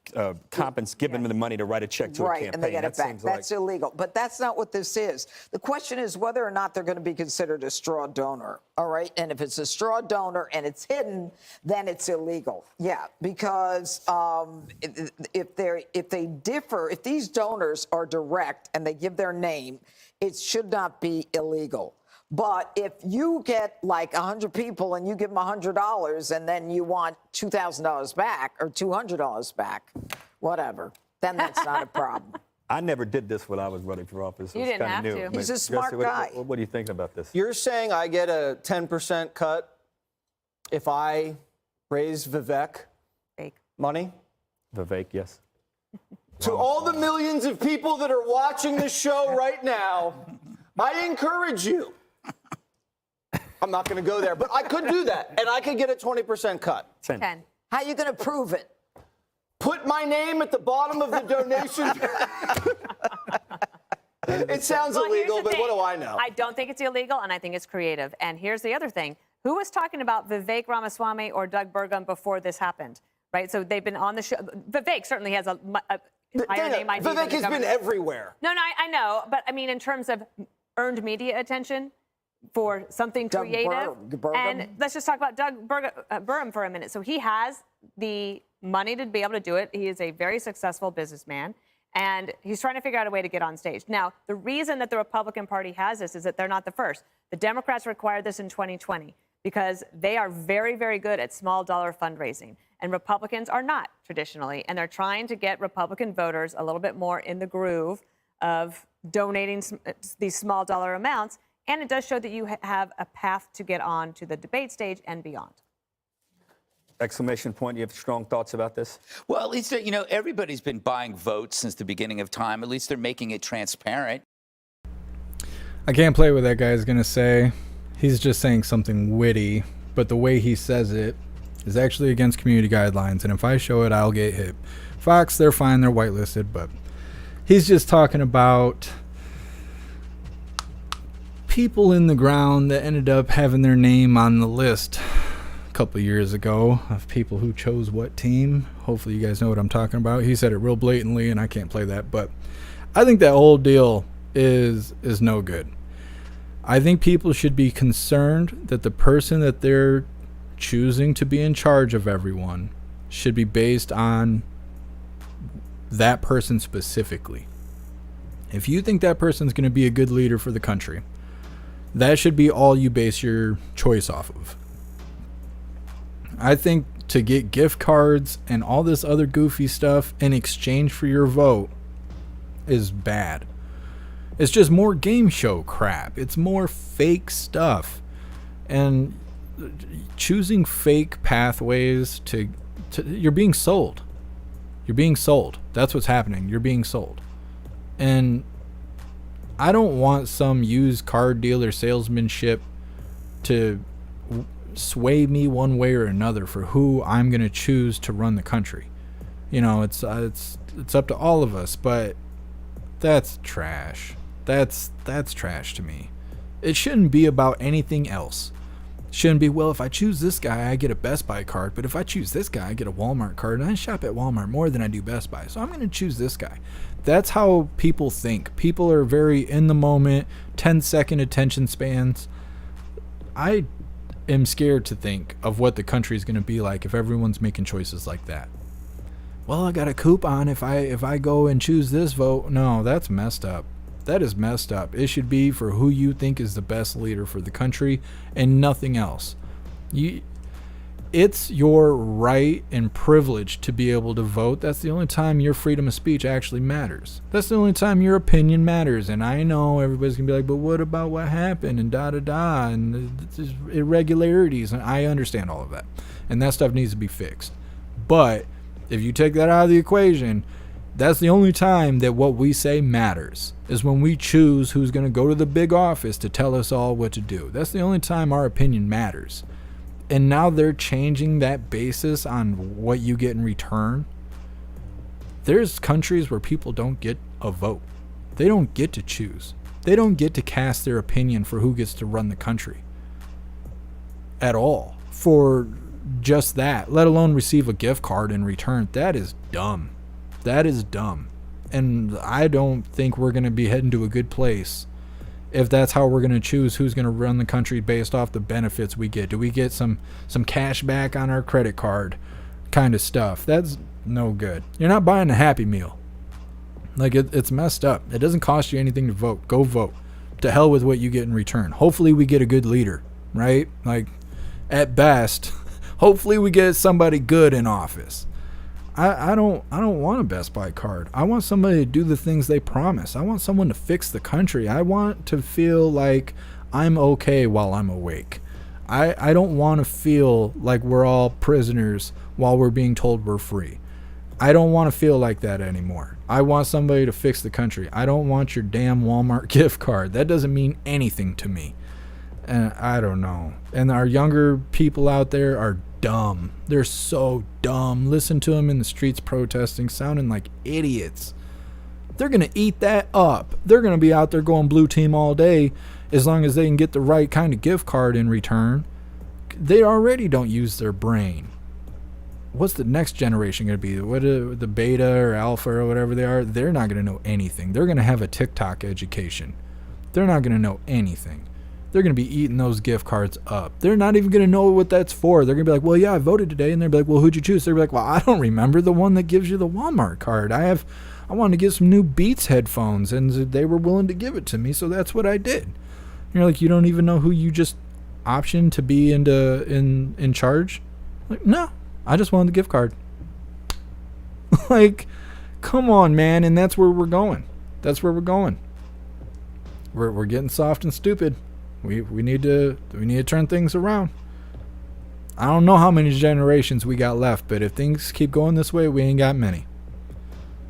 given them the money to write a check to a campaign. Right, and they get it back. That's illegal. But that's not what this is. The question is whether or not they're going to be considered a straw donor. All right, and if it's a straw donor and it's hidden, then it's illegal. Yeah, because if these donors are direct and they give their name, it should not be illegal. But if you get like 100 people and you give them $100 and then you want $2,000 back or $200 back, whatever, then that's not a problem. I never did this when I was running for office. So you didn't have to. He's a smart guy. What are you thinking about this? You're saying I get a 10% cut if I raise Vivek money? Vivek, yes. To all the millions of people that are watching this show right now, I encourage you. I'm not going to go there, but I could do that, and I could get a 20% cut. 10. How are you going to prove it? Put my name at the bottom of the donation. It sounds illegal, but what do I know? I don't think it's illegal, and I think it's creative. And here's the other thing. Who was talking about Vivek Ramaswamy or Doug Burgum before this happened? Right? So they've been on the show. Vivek certainly has a higher name ID. Vivek has been everywhere. No, I know. But, I mean, in terms of earned media attention for something creative. And let's just talk about Doug Burgum for a minute. So he has the money to be able to do it. He is a very successful businessman, and he's trying to figure out a way to get on stage. Now, the reason that the Republican Party has this is that they're not the first. The Democrats required this in 2020 because they are very, very good at small dollar fundraising, and Republicans are not traditionally, and they're trying to get Republican voters a little bit more in the groove of donating these small dollar amounts. And it does show that you have a path to get on to the debate stage and beyond. Exclamation point. You have strong thoughts about this? Well, at least, everybody's been buying votes since the beginning of time. At least they're making it transparent. I can't play what that guy is going to say. He's just saying something witty, but the way he says it is actually against community guidelines. And if I show it, I'll get hit. Fox, they're fine. They're whitelisted, but he's just talking about people in the ground that ended up having their name on the list a couple of years ago of people who chose what team. Hopefully you guys know what I'm talking about. He said it real blatantly, and I can't play that, but I think that whole deal is no good. I think people should be concerned that the person that they're choosing to be in charge of everyone should be based on that person specifically. If you think that person's going to be a good leader for the country, That should be all you base your choice off of. I think to get gift cards and all this other goofy stuff in exchange for your vote is bad. It's just more game show crap. It's more fake stuff. And choosing fake pathways to you're being sold. You're being sold. That's what's happening. You're being sold. And I don't want some used car dealer salesmanship to sway me one way or another for who I'm going to choose to run the country. You know, it's up to all of us, but that's trash. That's trash to me. It shouldn't be about anything else. It shouldn't be, well, if I choose this guy, I get a Best Buy card, but if I choose this guy, I get a Walmart card, and I shop at Walmart more than I do Best Buy, so I'm going to choose this guy. That's how people think. People are very in the moment, 10-second attention spans. I am scared to think of what the country is going to be like if everyone's making choices like that. Well, I got a coupon if I go and choose this vote. No, that's messed up. That is messed up. It should be for who you think is the best leader for the country and nothing else. It's your right and privilege to be able to vote. That's the only time your freedom of speech actually matters. That's the only time your opinion matters. And I know everybody's going to be like, but what about what happened and da-da-da and irregularities? And I understand all of that. And that stuff needs to be fixed. But if you take that out of the equation, that's the only time that what we say matters, is when we choose who's going to go to the big office to tell us all what to do. That's the only time our opinion matters. And now they're changing that basis on what you get in return. There's countries where people don't get a vote. They don't get to choose. They don't get to cast their opinion for who gets to run the country at all for just that, let alone receive a gift card in return. That is dumb. That is dumb. And I don't think we're going to be heading to a good place if that's how we're going to choose who's going to run the country based off the benefits we get. Do we get some cash back on our credit card kind of stuff? That's no good. You're not buying a Happy Meal. Like, it's messed up. It doesn't cost you anything to vote. Go vote. To hell with what you get in return. Hopefully we get a good leader, right? Like, at best, hopefully we get somebody good in office. I don't want a Best Buy card. I want somebody to do the things they promise. I want someone to fix the country. I want to feel like I'm okay while I'm awake. I don't want to feel like we're all prisoners while we're being told we're free. I don't want to feel like that anymore. I want somebody to fix the country. I don't want your damn Walmart gift card. That doesn't mean anything to me. And I don't know. And our younger people out there are dumb. They're so dumb. Listen to them in the streets protesting, sounding like idiots. They're going to eat that up. They're going to be out there going blue team all day as long as they can get the right kind of gift card in return. They already don't use their brain. What's the next generation going to be? What the beta or alpha or whatever they are? They're not going to know anything. They're going to have a TikTok education. They're not going to know anything. They're going to be eating those gift cards up. They're not even going to know what that's for. They're going to be like, well, yeah, I voted today. And they'll be like, well, who'd you choose? They'll be like, well, I don't remember. The one that gives you the Walmart card. I wanted to get some new Beats headphones, and they were willing to give it to me, so that's what I did. And you're like, you don't even know who you just optioned to be in charge? Like, no, I just wanted the gift card. Like, come on, man. And that's where we're going. That's where we're going. We're getting soft and stupid. We need to turn things around. I don't know how many generations we got left, but if things keep going this way, we ain't got many.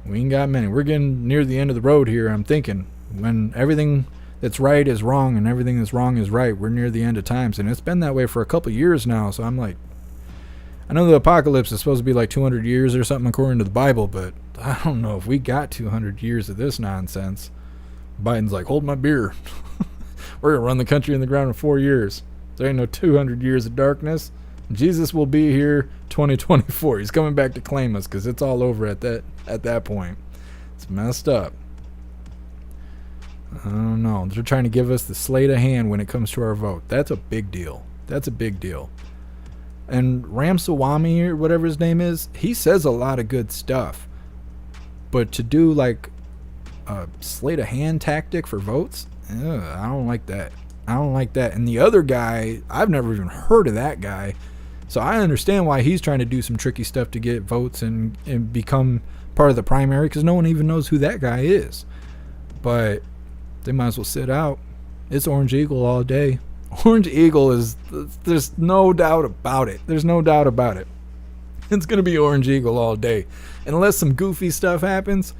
We ain't got many. We're getting near the end of the road here, I'm thinking. When everything that's right is wrong and everything that's wrong is right, we're near the end of times. And it's been that way for a couple years now, so I'm like, I know the apocalypse is supposed to be like 200 years or something according to the Bible, but I don't know if we got 200 years of this nonsense. Biden's like, hold my beer. We're going to run the country in the ground in 4 years. There ain't no 200 years of darkness. Jesus will be here 2024. He's coming back to claim us because it's all over at that point. It's messed up. I don't know. They're trying to give us the sleight of hand when it comes to our vote. That's a big deal. That's a big deal. And Ramaswamy, or whatever his name is, he says a lot of good stuff. But to do like a sleight of hand tactic for votes, I don't like that. I don't like that. And the other guy, I've never even heard of that guy. So I understand why he's trying to do some tricky stuff to get votes and become part of the primary, because no one even knows who that guy is. But they might as well sit out. It's Orange Eagle all day. Orange Eagle is, there's no doubt about it. There's no doubt about it. It's going to be Orange Eagle all day. Unless some goofy stuff happens,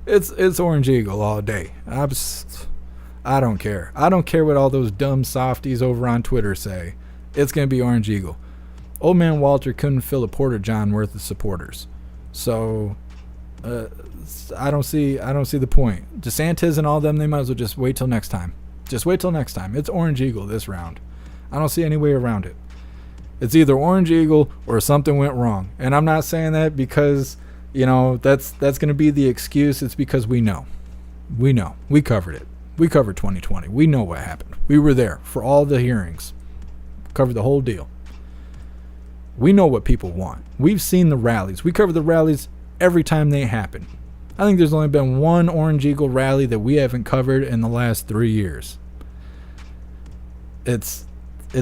it's Orange Eagle all day. I don't care. I don't care what all those dumb softies over on Twitter say. It's going to be Orange Eagle. Old man Walter couldn't fill a Porta-John worth of supporters. So I don't see the point. DeSantis and all them, they might as well just wait till next time. Just wait till next time. It's Orange Eagle this round. I don't see any way around it. It's either Orange Eagle or something went wrong. And I'm not saying that because, you know, that's going to be the excuse. It's because we know. We know. We covered it. We covered 2020. We know what happened. We were there for all the hearings. Covered the whole deal. We know what people want. We've seen the rallies. We cover the rallies every time they happen. I think there's only been one Orange Eagle rally that we haven't covered in the last 3 years. It's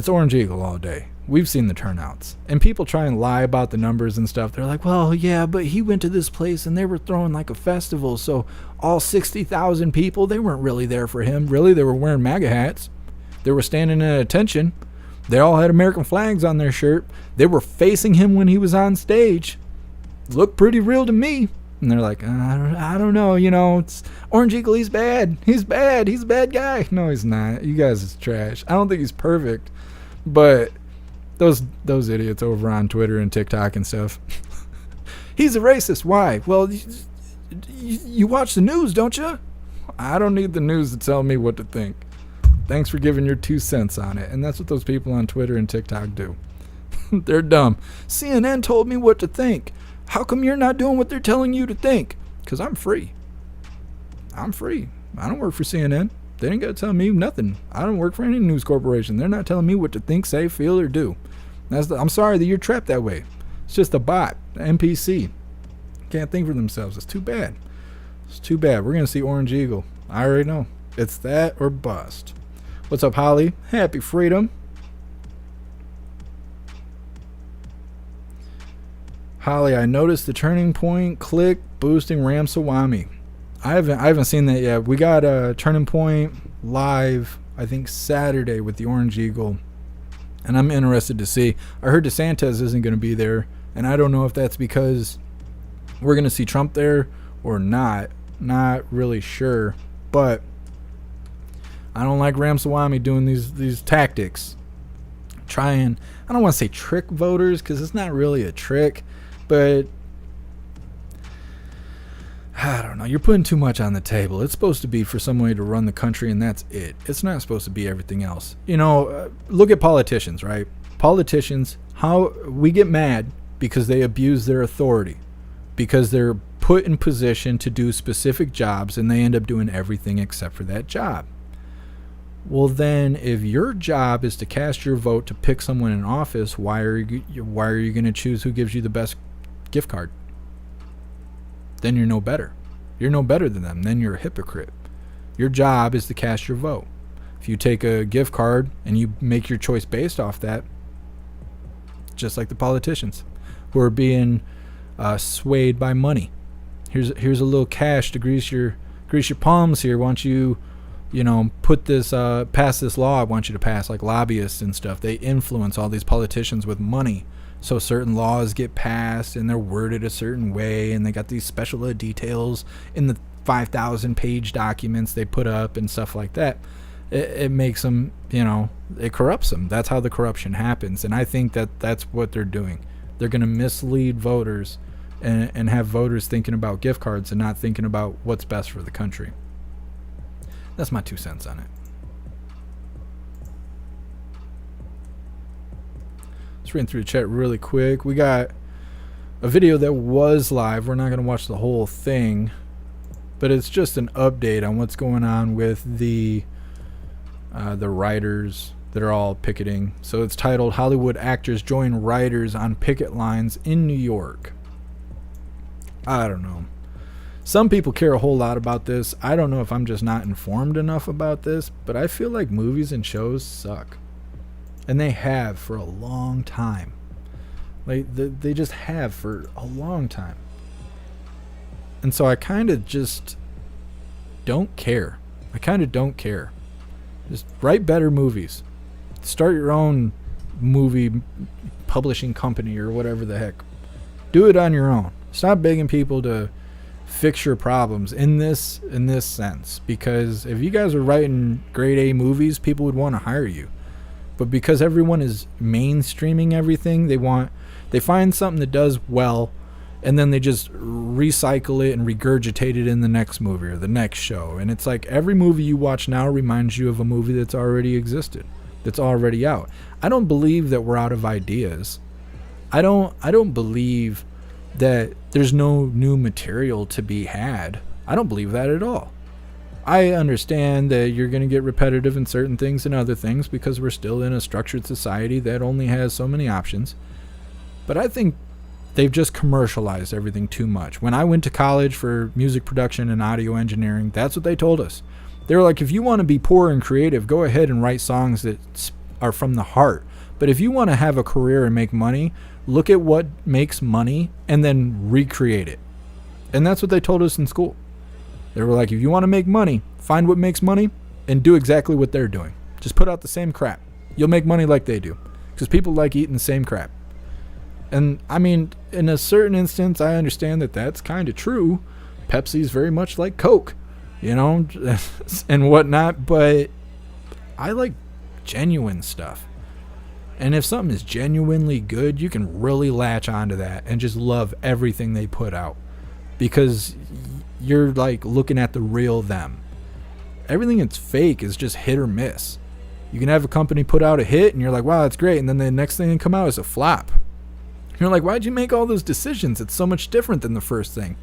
Orange Eagle all day. We've seen the turnouts. And people try and lie about the numbers and stuff. They're like, well, yeah, but he went to this place and they were throwing like a festival. So all 60,000 people, they weren't really there for him. Really, they were wearing MAGA hats. They were standing at attention. They all had American flags on their shirt. They were facing him when he was on stage. Looked pretty real to me. And they're like, I don't know, you know, it's Orange Eagle, he's bad. He's bad. He's a bad guy. No, he's not. You guys is trash. I don't think he's perfect. But those idiots over on Twitter and TikTok and stuff. He's a racist. Why? Well, you watch the news, don't you? I don't need the news to tell me what to think. Thanks for giving your 2 cents on it. And that's what those people on Twitter and TikTok do. They're dumb. CNN told me what to think. How come you're not doing what they're telling you to think? Because I'm free. I'm free. I don't work for CNN. They ain't got to tell me nothing. I don't work for any news corporation. They're not telling me what to think, say, feel, or do. I'm sorry that you're trapped that way. It's just a bot, an NPC. Can't think for themselves. It's too bad. It's too bad. We're going to see Orange Eagle. I already know. It's that or bust. What's up, Holly? Happy freedom. Holly, I noticed the Turning Point click boosting Ramaswamy. I haven't seen that yet. We got a Turning Point live, I think Saturday with the Orange Eagle, and I'm interested to see. I heard DeSantis isn't going to be there, and I don't know if that's because we're going to see Trump there or not. Not really sure, but I don't like Ramaswamy doing these tactics. I don't want to say trick voters because it's not really a trick. But I don't know. You're putting too much on the table. It's supposed to be for somebody to run the country, and that's it. It's not supposed to be everything else. You know, look at politicians, right? Politicians, how we get mad because they abuse their authority, because they're put in position to do specific jobs, and they end up doing everything except for that job. Well, then, if your job is to cast your vote to pick someone in office, why are you going to choose who gives you the best gift card? Then you're no better. You're no better than them. Then you're a hypocrite. Your job is to cast your vote. If you take a gift card and you make your choice based off that, just like the politicians who are being swayed by money. Here's a little cash to grease your palms here. Why don't you put this, pass this law I want you to pass, like lobbyists and stuff. They influence all these politicians with money. So certain laws get passed and they're worded a certain way, and they got these special details in the 5,000 page documents they put up and stuff like that. It makes them, it corrupts them. That's how the corruption happens. And I think that's what they're doing. They're going to mislead voters and have voters thinking about gift cards and not thinking about what's best for the country. That's my 2 cents on it. Let's read through the chat really quick. We got a video that was live. We're not going to watch the whole thing, but it's just an update on what's going on with the writers that are all picketing. So it's titled "Hollywood Actors Join Writers on Picket Lines in New York." I don't know. Some people care a whole lot about this. I don't know if I'm just not informed enough about this, but I feel like movies and shows suck. And they have for a long time. Like, they just have for a long time. And so I kind of just don't care. I kind of don't care. Just write better movies. Start your own movie publishing company or whatever the heck. Do it on your own. Stop begging people to fix your problems in this sense, because if you guys were writing grade A movies, people would want to hire you. But because everyone is mainstreaming everything, they find something that does well, and then they just recycle it and regurgitate it in the next movie or the next show. And it's like every movie you watch now reminds you of a movie that's already existed, that's already out. I don't believe that we're out of ideas. I don't believe that there's no new material to be had. I don't believe that at all. I understand that you're going to get repetitive in certain things and other things because we're still in a structured society that only has so many options. But I think they've just commercialized everything too much. When I went to college for music production and audio engineering, that's what they told us. They were like, if you want to be poor and creative, go ahead and write songs that are from the heart. But if you want to have a career and make money, look at what makes money and then recreate it. And that's what they told us in school. They were like, if you want to make money, find what makes money and do exactly what they're doing. Just put out the same crap. You'll make money like they do. Because people like eating the same crap. And I mean, in a certain instance, I understand that that's kind of true. Pepsi's very much like Coke, you know, and whatnot. But I like genuine stuff. And if something is genuinely good, you can really latch onto that and just love everything they put out. Because you're like looking at the real them. Everything that's fake is just hit or miss. You can have a company put out a hit and you're like, wow, that's great. And then the next thing that come out is a flop. You're like, why'd you make all those decisions? It's so much different than the first thing.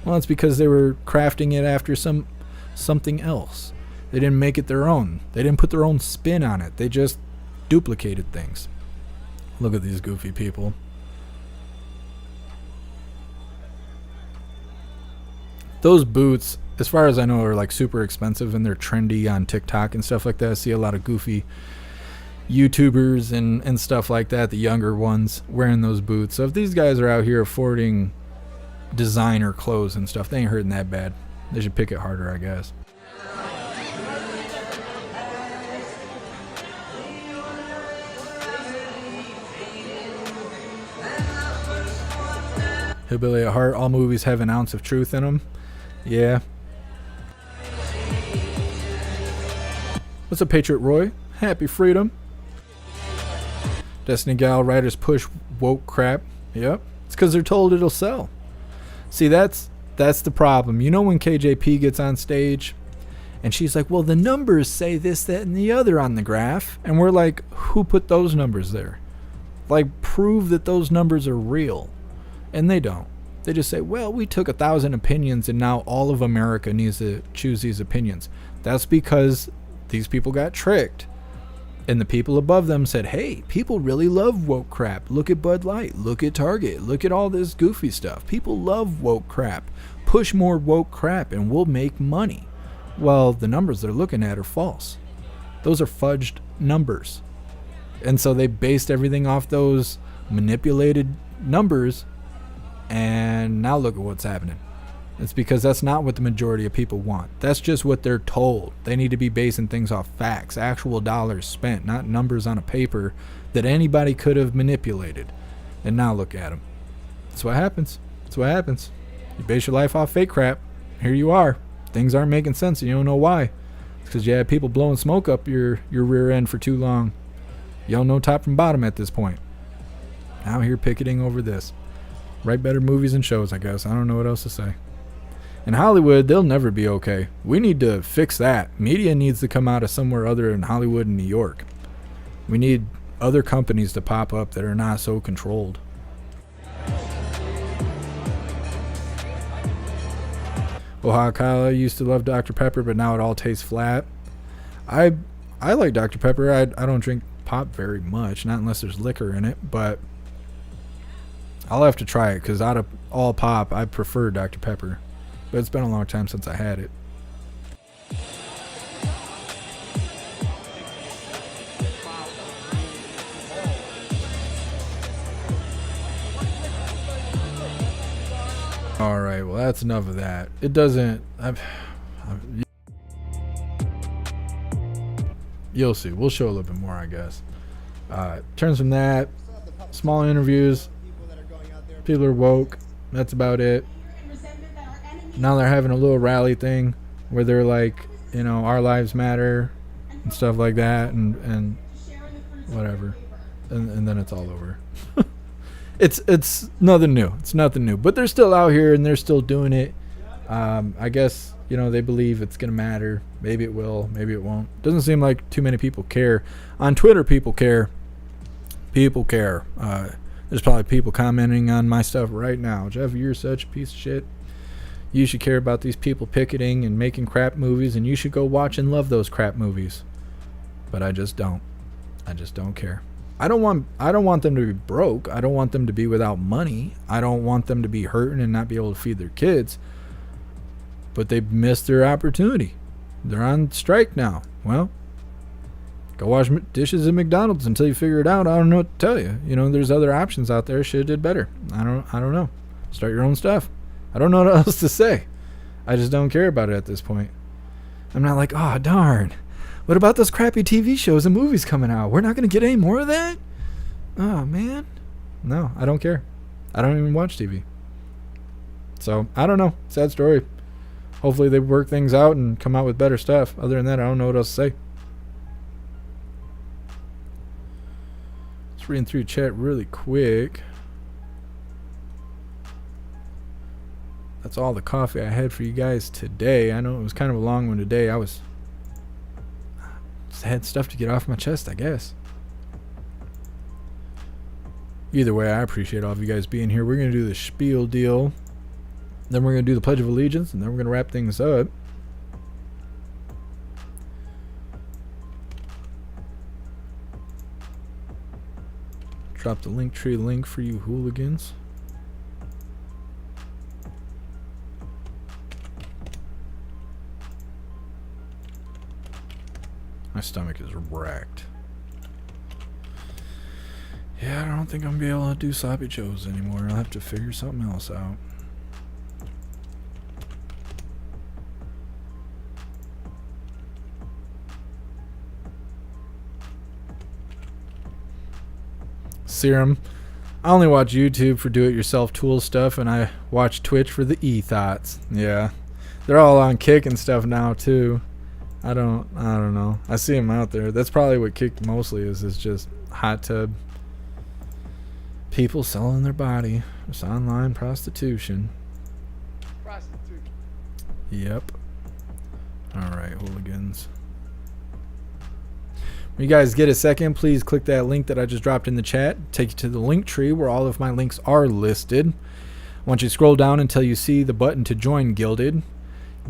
Well, it's because they were crafting it after something else. They didn't make it their own. They didn't put their own spin on it. They just duplicated things. Look at these goofy people. Those boots, as far as I know, are like super expensive and they're trendy on TikTok and stuff like that. I see a lot of goofy YouTubers and stuff like that, the younger ones, wearing those boots. So if these guys are out here affording designer clothes and stuff, they ain't hurting that bad. They should pick it harder, I guess. Hillbilly at heart, all movies have an ounce of truth in them. Yeah. What's up, Patriot Roy? Happy freedom. Destiny Gal writers push woke crap. Yep. It's because they're told it'll sell. See, that's the problem. You know when KJP gets on stage and she's like, well, the numbers say this, that, and the other on the graph. And we're like, who put those numbers there? Like, prove that those numbers are real. And they don't. They just say, well, we took 1,000 opinions and now all of America needs to choose these opinions. That's because these people got tricked. And the people above them said, hey, people really love woke crap. Look at Bud Light. Look at Target. Look at all this goofy stuff. People love woke crap. Push more woke crap and we'll make money. Well, the numbers they're looking at are false. Those are fudged numbers. And so they based everything off those manipulated numbers. And now look at what's happening. It's because that's not what the majority of people want. That's just what they're told. They need to be basing things off facts, actual dollars spent, not numbers on a paper that anybody could have manipulated. And now look at them. That's what happens. That's what happens. You base your life off fake crap. Here you are. Things aren't making sense and you don't know why. It's because you had people blowing smoke up your rear end for too long. You don't know top from bottom at this point. Now here picketing over this. Write better movies and shows, I guess. I don't know what else to say. In Hollywood, they'll never be okay. We need to fix that. Media needs to come out of somewhere other than Hollywood and New York. We need other companies to pop up that are not so controlled. Kyle used to love Dr. Pepper, but now it all tastes flat. I like Dr. Pepper. I don't drink pop very much, not unless there's liquor in it, but I'll have to try it because out of all pop, I prefer Dr. Pepper. but it's been a long time since I had it. All right, well, that's enough of that. It doesn't... you'll see. We'll show a little bit more, I guess. Turns from that, small interviews. People are woke. That's about it. Now they're having a little rally thing where they're like, you know, our lives matter and stuff like that, and whatever. And then it's all over. It's nothing new. It's nothing new. But they're still out here and they're still doing it. I guess, you know, they believe it's going to matter. Maybe it will. Maybe it won't. Doesn't seem like too many people care. On Twitter, people care. People care. There's probably people commenting on my stuff right now. Jeff, you're such a piece of shit. You should care about these people picketing and making crap movies, and you should go watch and love those crap movies. But I just don't. I just don't care. I don't want them to be broke. I don't want them to be without money. I don't want them to be hurting and not be able to feed their kids. But they've missed their opportunity. They're on strike now. Well, go wash dishes at McDonald's until you figure it out. I don't know what to tell you. You know, there's other options out there. Should have did better. I don't know. Start your own stuff. I don't know what else to say. I just don't care about it at this point. I'm not like, oh, darn. What about those crappy TV shows and movies coming out? We're not going to get any more of that? Oh, man. No, I don't care. I don't even watch TV. So, I don't know. Sad story. Hopefully they work things out and come out with better stuff. Other than that, I don't know what else to say. Just reading through chat really quick. That's all the coffee I had for you guys today. I know it was kind of a long one today. I had stuff to get off my chest, I guess. Either way, I appreciate all of you guys being here. We're going to do the spiel deal. Then we're going to do the Pledge of Allegiance, and then we're going to wrap things up. Drop the Linktree link for you hooligans. My stomach is wrecked. Yeah, I don't think I'm going to be able to do sloppy joes anymore. I'll have to figure something else out. Serum. I only watch YouTube for do-it-yourself tool stuff, and I watch Twitch for the e-thoughts. Yeah. They're all on Kick and stuff now, too. I don't know. I see them out there. That's probably what Kick mostly is just hot tub people selling their body. It's online prostitution. Yep. Alright, hooligans. When you guys get a second, please click that link that I just dropped in the chat. Take you to the link tree where all of my links are listed. Once you scroll down until you see the button to join Gilded.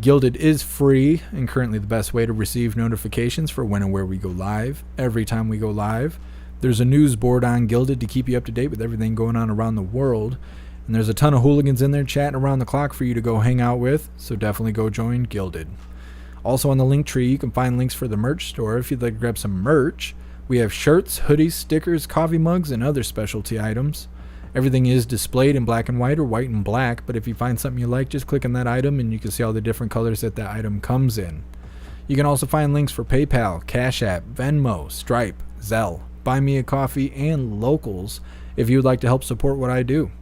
Gilded is free and currently the best way to receive notifications for when and where we go live. Every time we go live, there's a news board on Gilded to keep you up to date with everything going on around the world. And there's a ton of hooligans in there chatting around the clock for you to go hang out with, so definitely go join Gilded. Also on the link tree, you can find links for the merch store if you'd like to grab some merch. We have shirts, hoodies, stickers, coffee mugs, and other specialty items. Everything is displayed in black and white or white and black, but if you find something you like, just click on that item and you can see all the different colors that that item comes in. You can also find links for PayPal, Cash App, Venmo, Stripe, Zelle, Buy Me a Coffee, and Locals if you would like to help support what I do.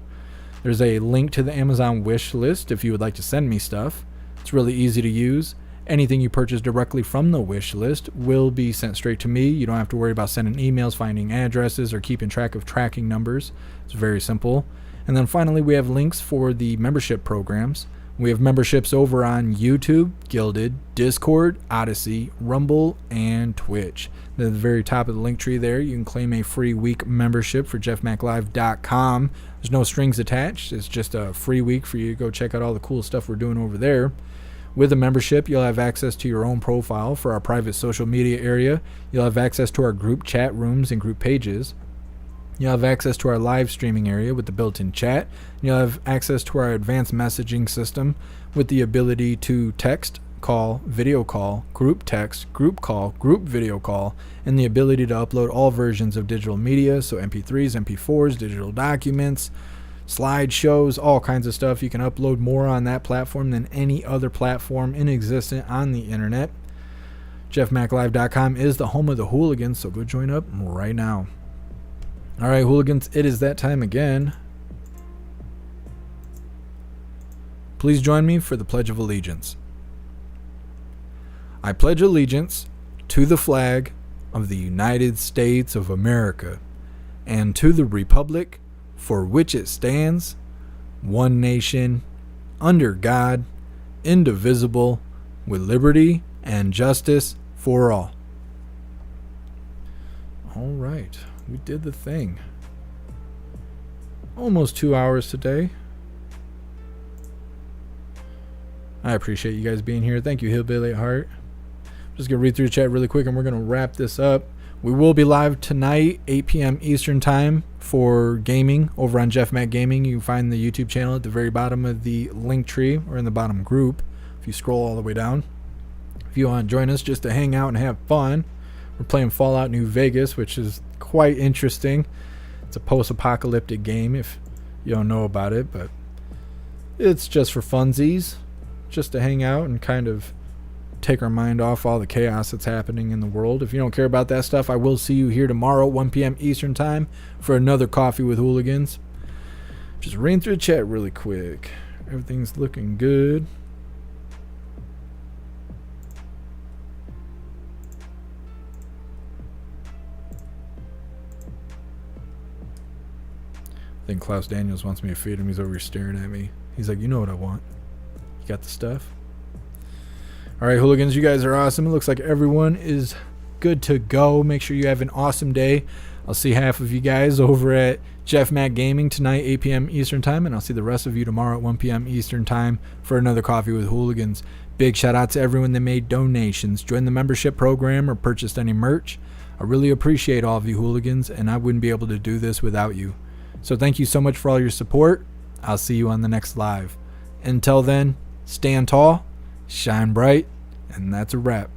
There's a link to the Amazon wish list if you would like to send me stuff. It's really easy to use. Anything you purchase directly from the wish list will be sent straight to me. You don't have to worry about sending emails, finding addresses, or keeping track of tracking numbers. It's very simple. And then finally, we have links for the membership programs. We have memberships over on YouTube, Gilded, Discord, Odyssey, Rumble, and Twitch. At the very top of the link tree there, you can claim a free week membership for jeffmaclive.com. There's no strings attached. It's just a free week for you to go check out all the cool stuff we're doing over there. With a membership, you'll have access to your own profile for our private social media area. You'll have access to our group chat rooms and group pages. You'll have access to our live streaming area with the built-in chat. You'll have access to our advanced messaging system with the ability to text, call, video call, group text, group call, group video call, and the ability to upload all versions of digital media, so MP3s, MP4s, digital documents, slideshows, all kinds of stuff. You can upload more on that platform than any other platform in existence on the internet. JeffMacLive.com is the home of the Hooligans, so go join up right now. All right, Hooligans, it is that time again. Please join me for the Pledge of Allegiance. I pledge allegiance to the flag of the United States of America and to the republic for which it stands, one nation, under God, indivisible, with liberty and justice for all. All right, we did the thing. Almost 2 hours today. I appreciate you guys being here. Thank you, Hillbilly at Heart. Just going to read through the chat really quick and we're going to wrap this up. We will be live tonight, 8 p.m. Eastern Time for gaming over on JeffMAC Gaming. You can find the YouTube channel at the very bottom of the link tree or in the bottom group if you scroll all the way down. If you want to join us just to hang out and have fun, we're playing Fallout New Vegas, which is quite interesting. It's a post-apocalyptic game if you don't know about it, but it's just for funsies, just to hang out and kind of take our mind off all the chaos that's happening in the world. If you don't care about that stuff, I will see you here tomorrow, 1 p.m. Eastern Time, for another Coffee with Hooligans. Just reading through the chat really quick. Everything's looking good. I think Klaus Daniels wants me to feed him. He's over here staring at me. He's like, you know what I want. You got the stuff? All right, Hooligans, you guys are awesome. It looks like everyone is good to go. Make sure you have an awesome day. I'll see half of you guys over at JeffMAC Gaming tonight, 8 p.m. Eastern Time, and I'll see the rest of you tomorrow at 1 p.m. Eastern Time for another Coffee with Hooligans. Big shout out to everyone that made donations, joined the membership program, or purchased any merch. I really appreciate all of you Hooligans, and I wouldn't be able to do this without you. So thank you so much for all your support. I'll see you on the next live. Until then, stand tall, shine bright, and that's a wrap.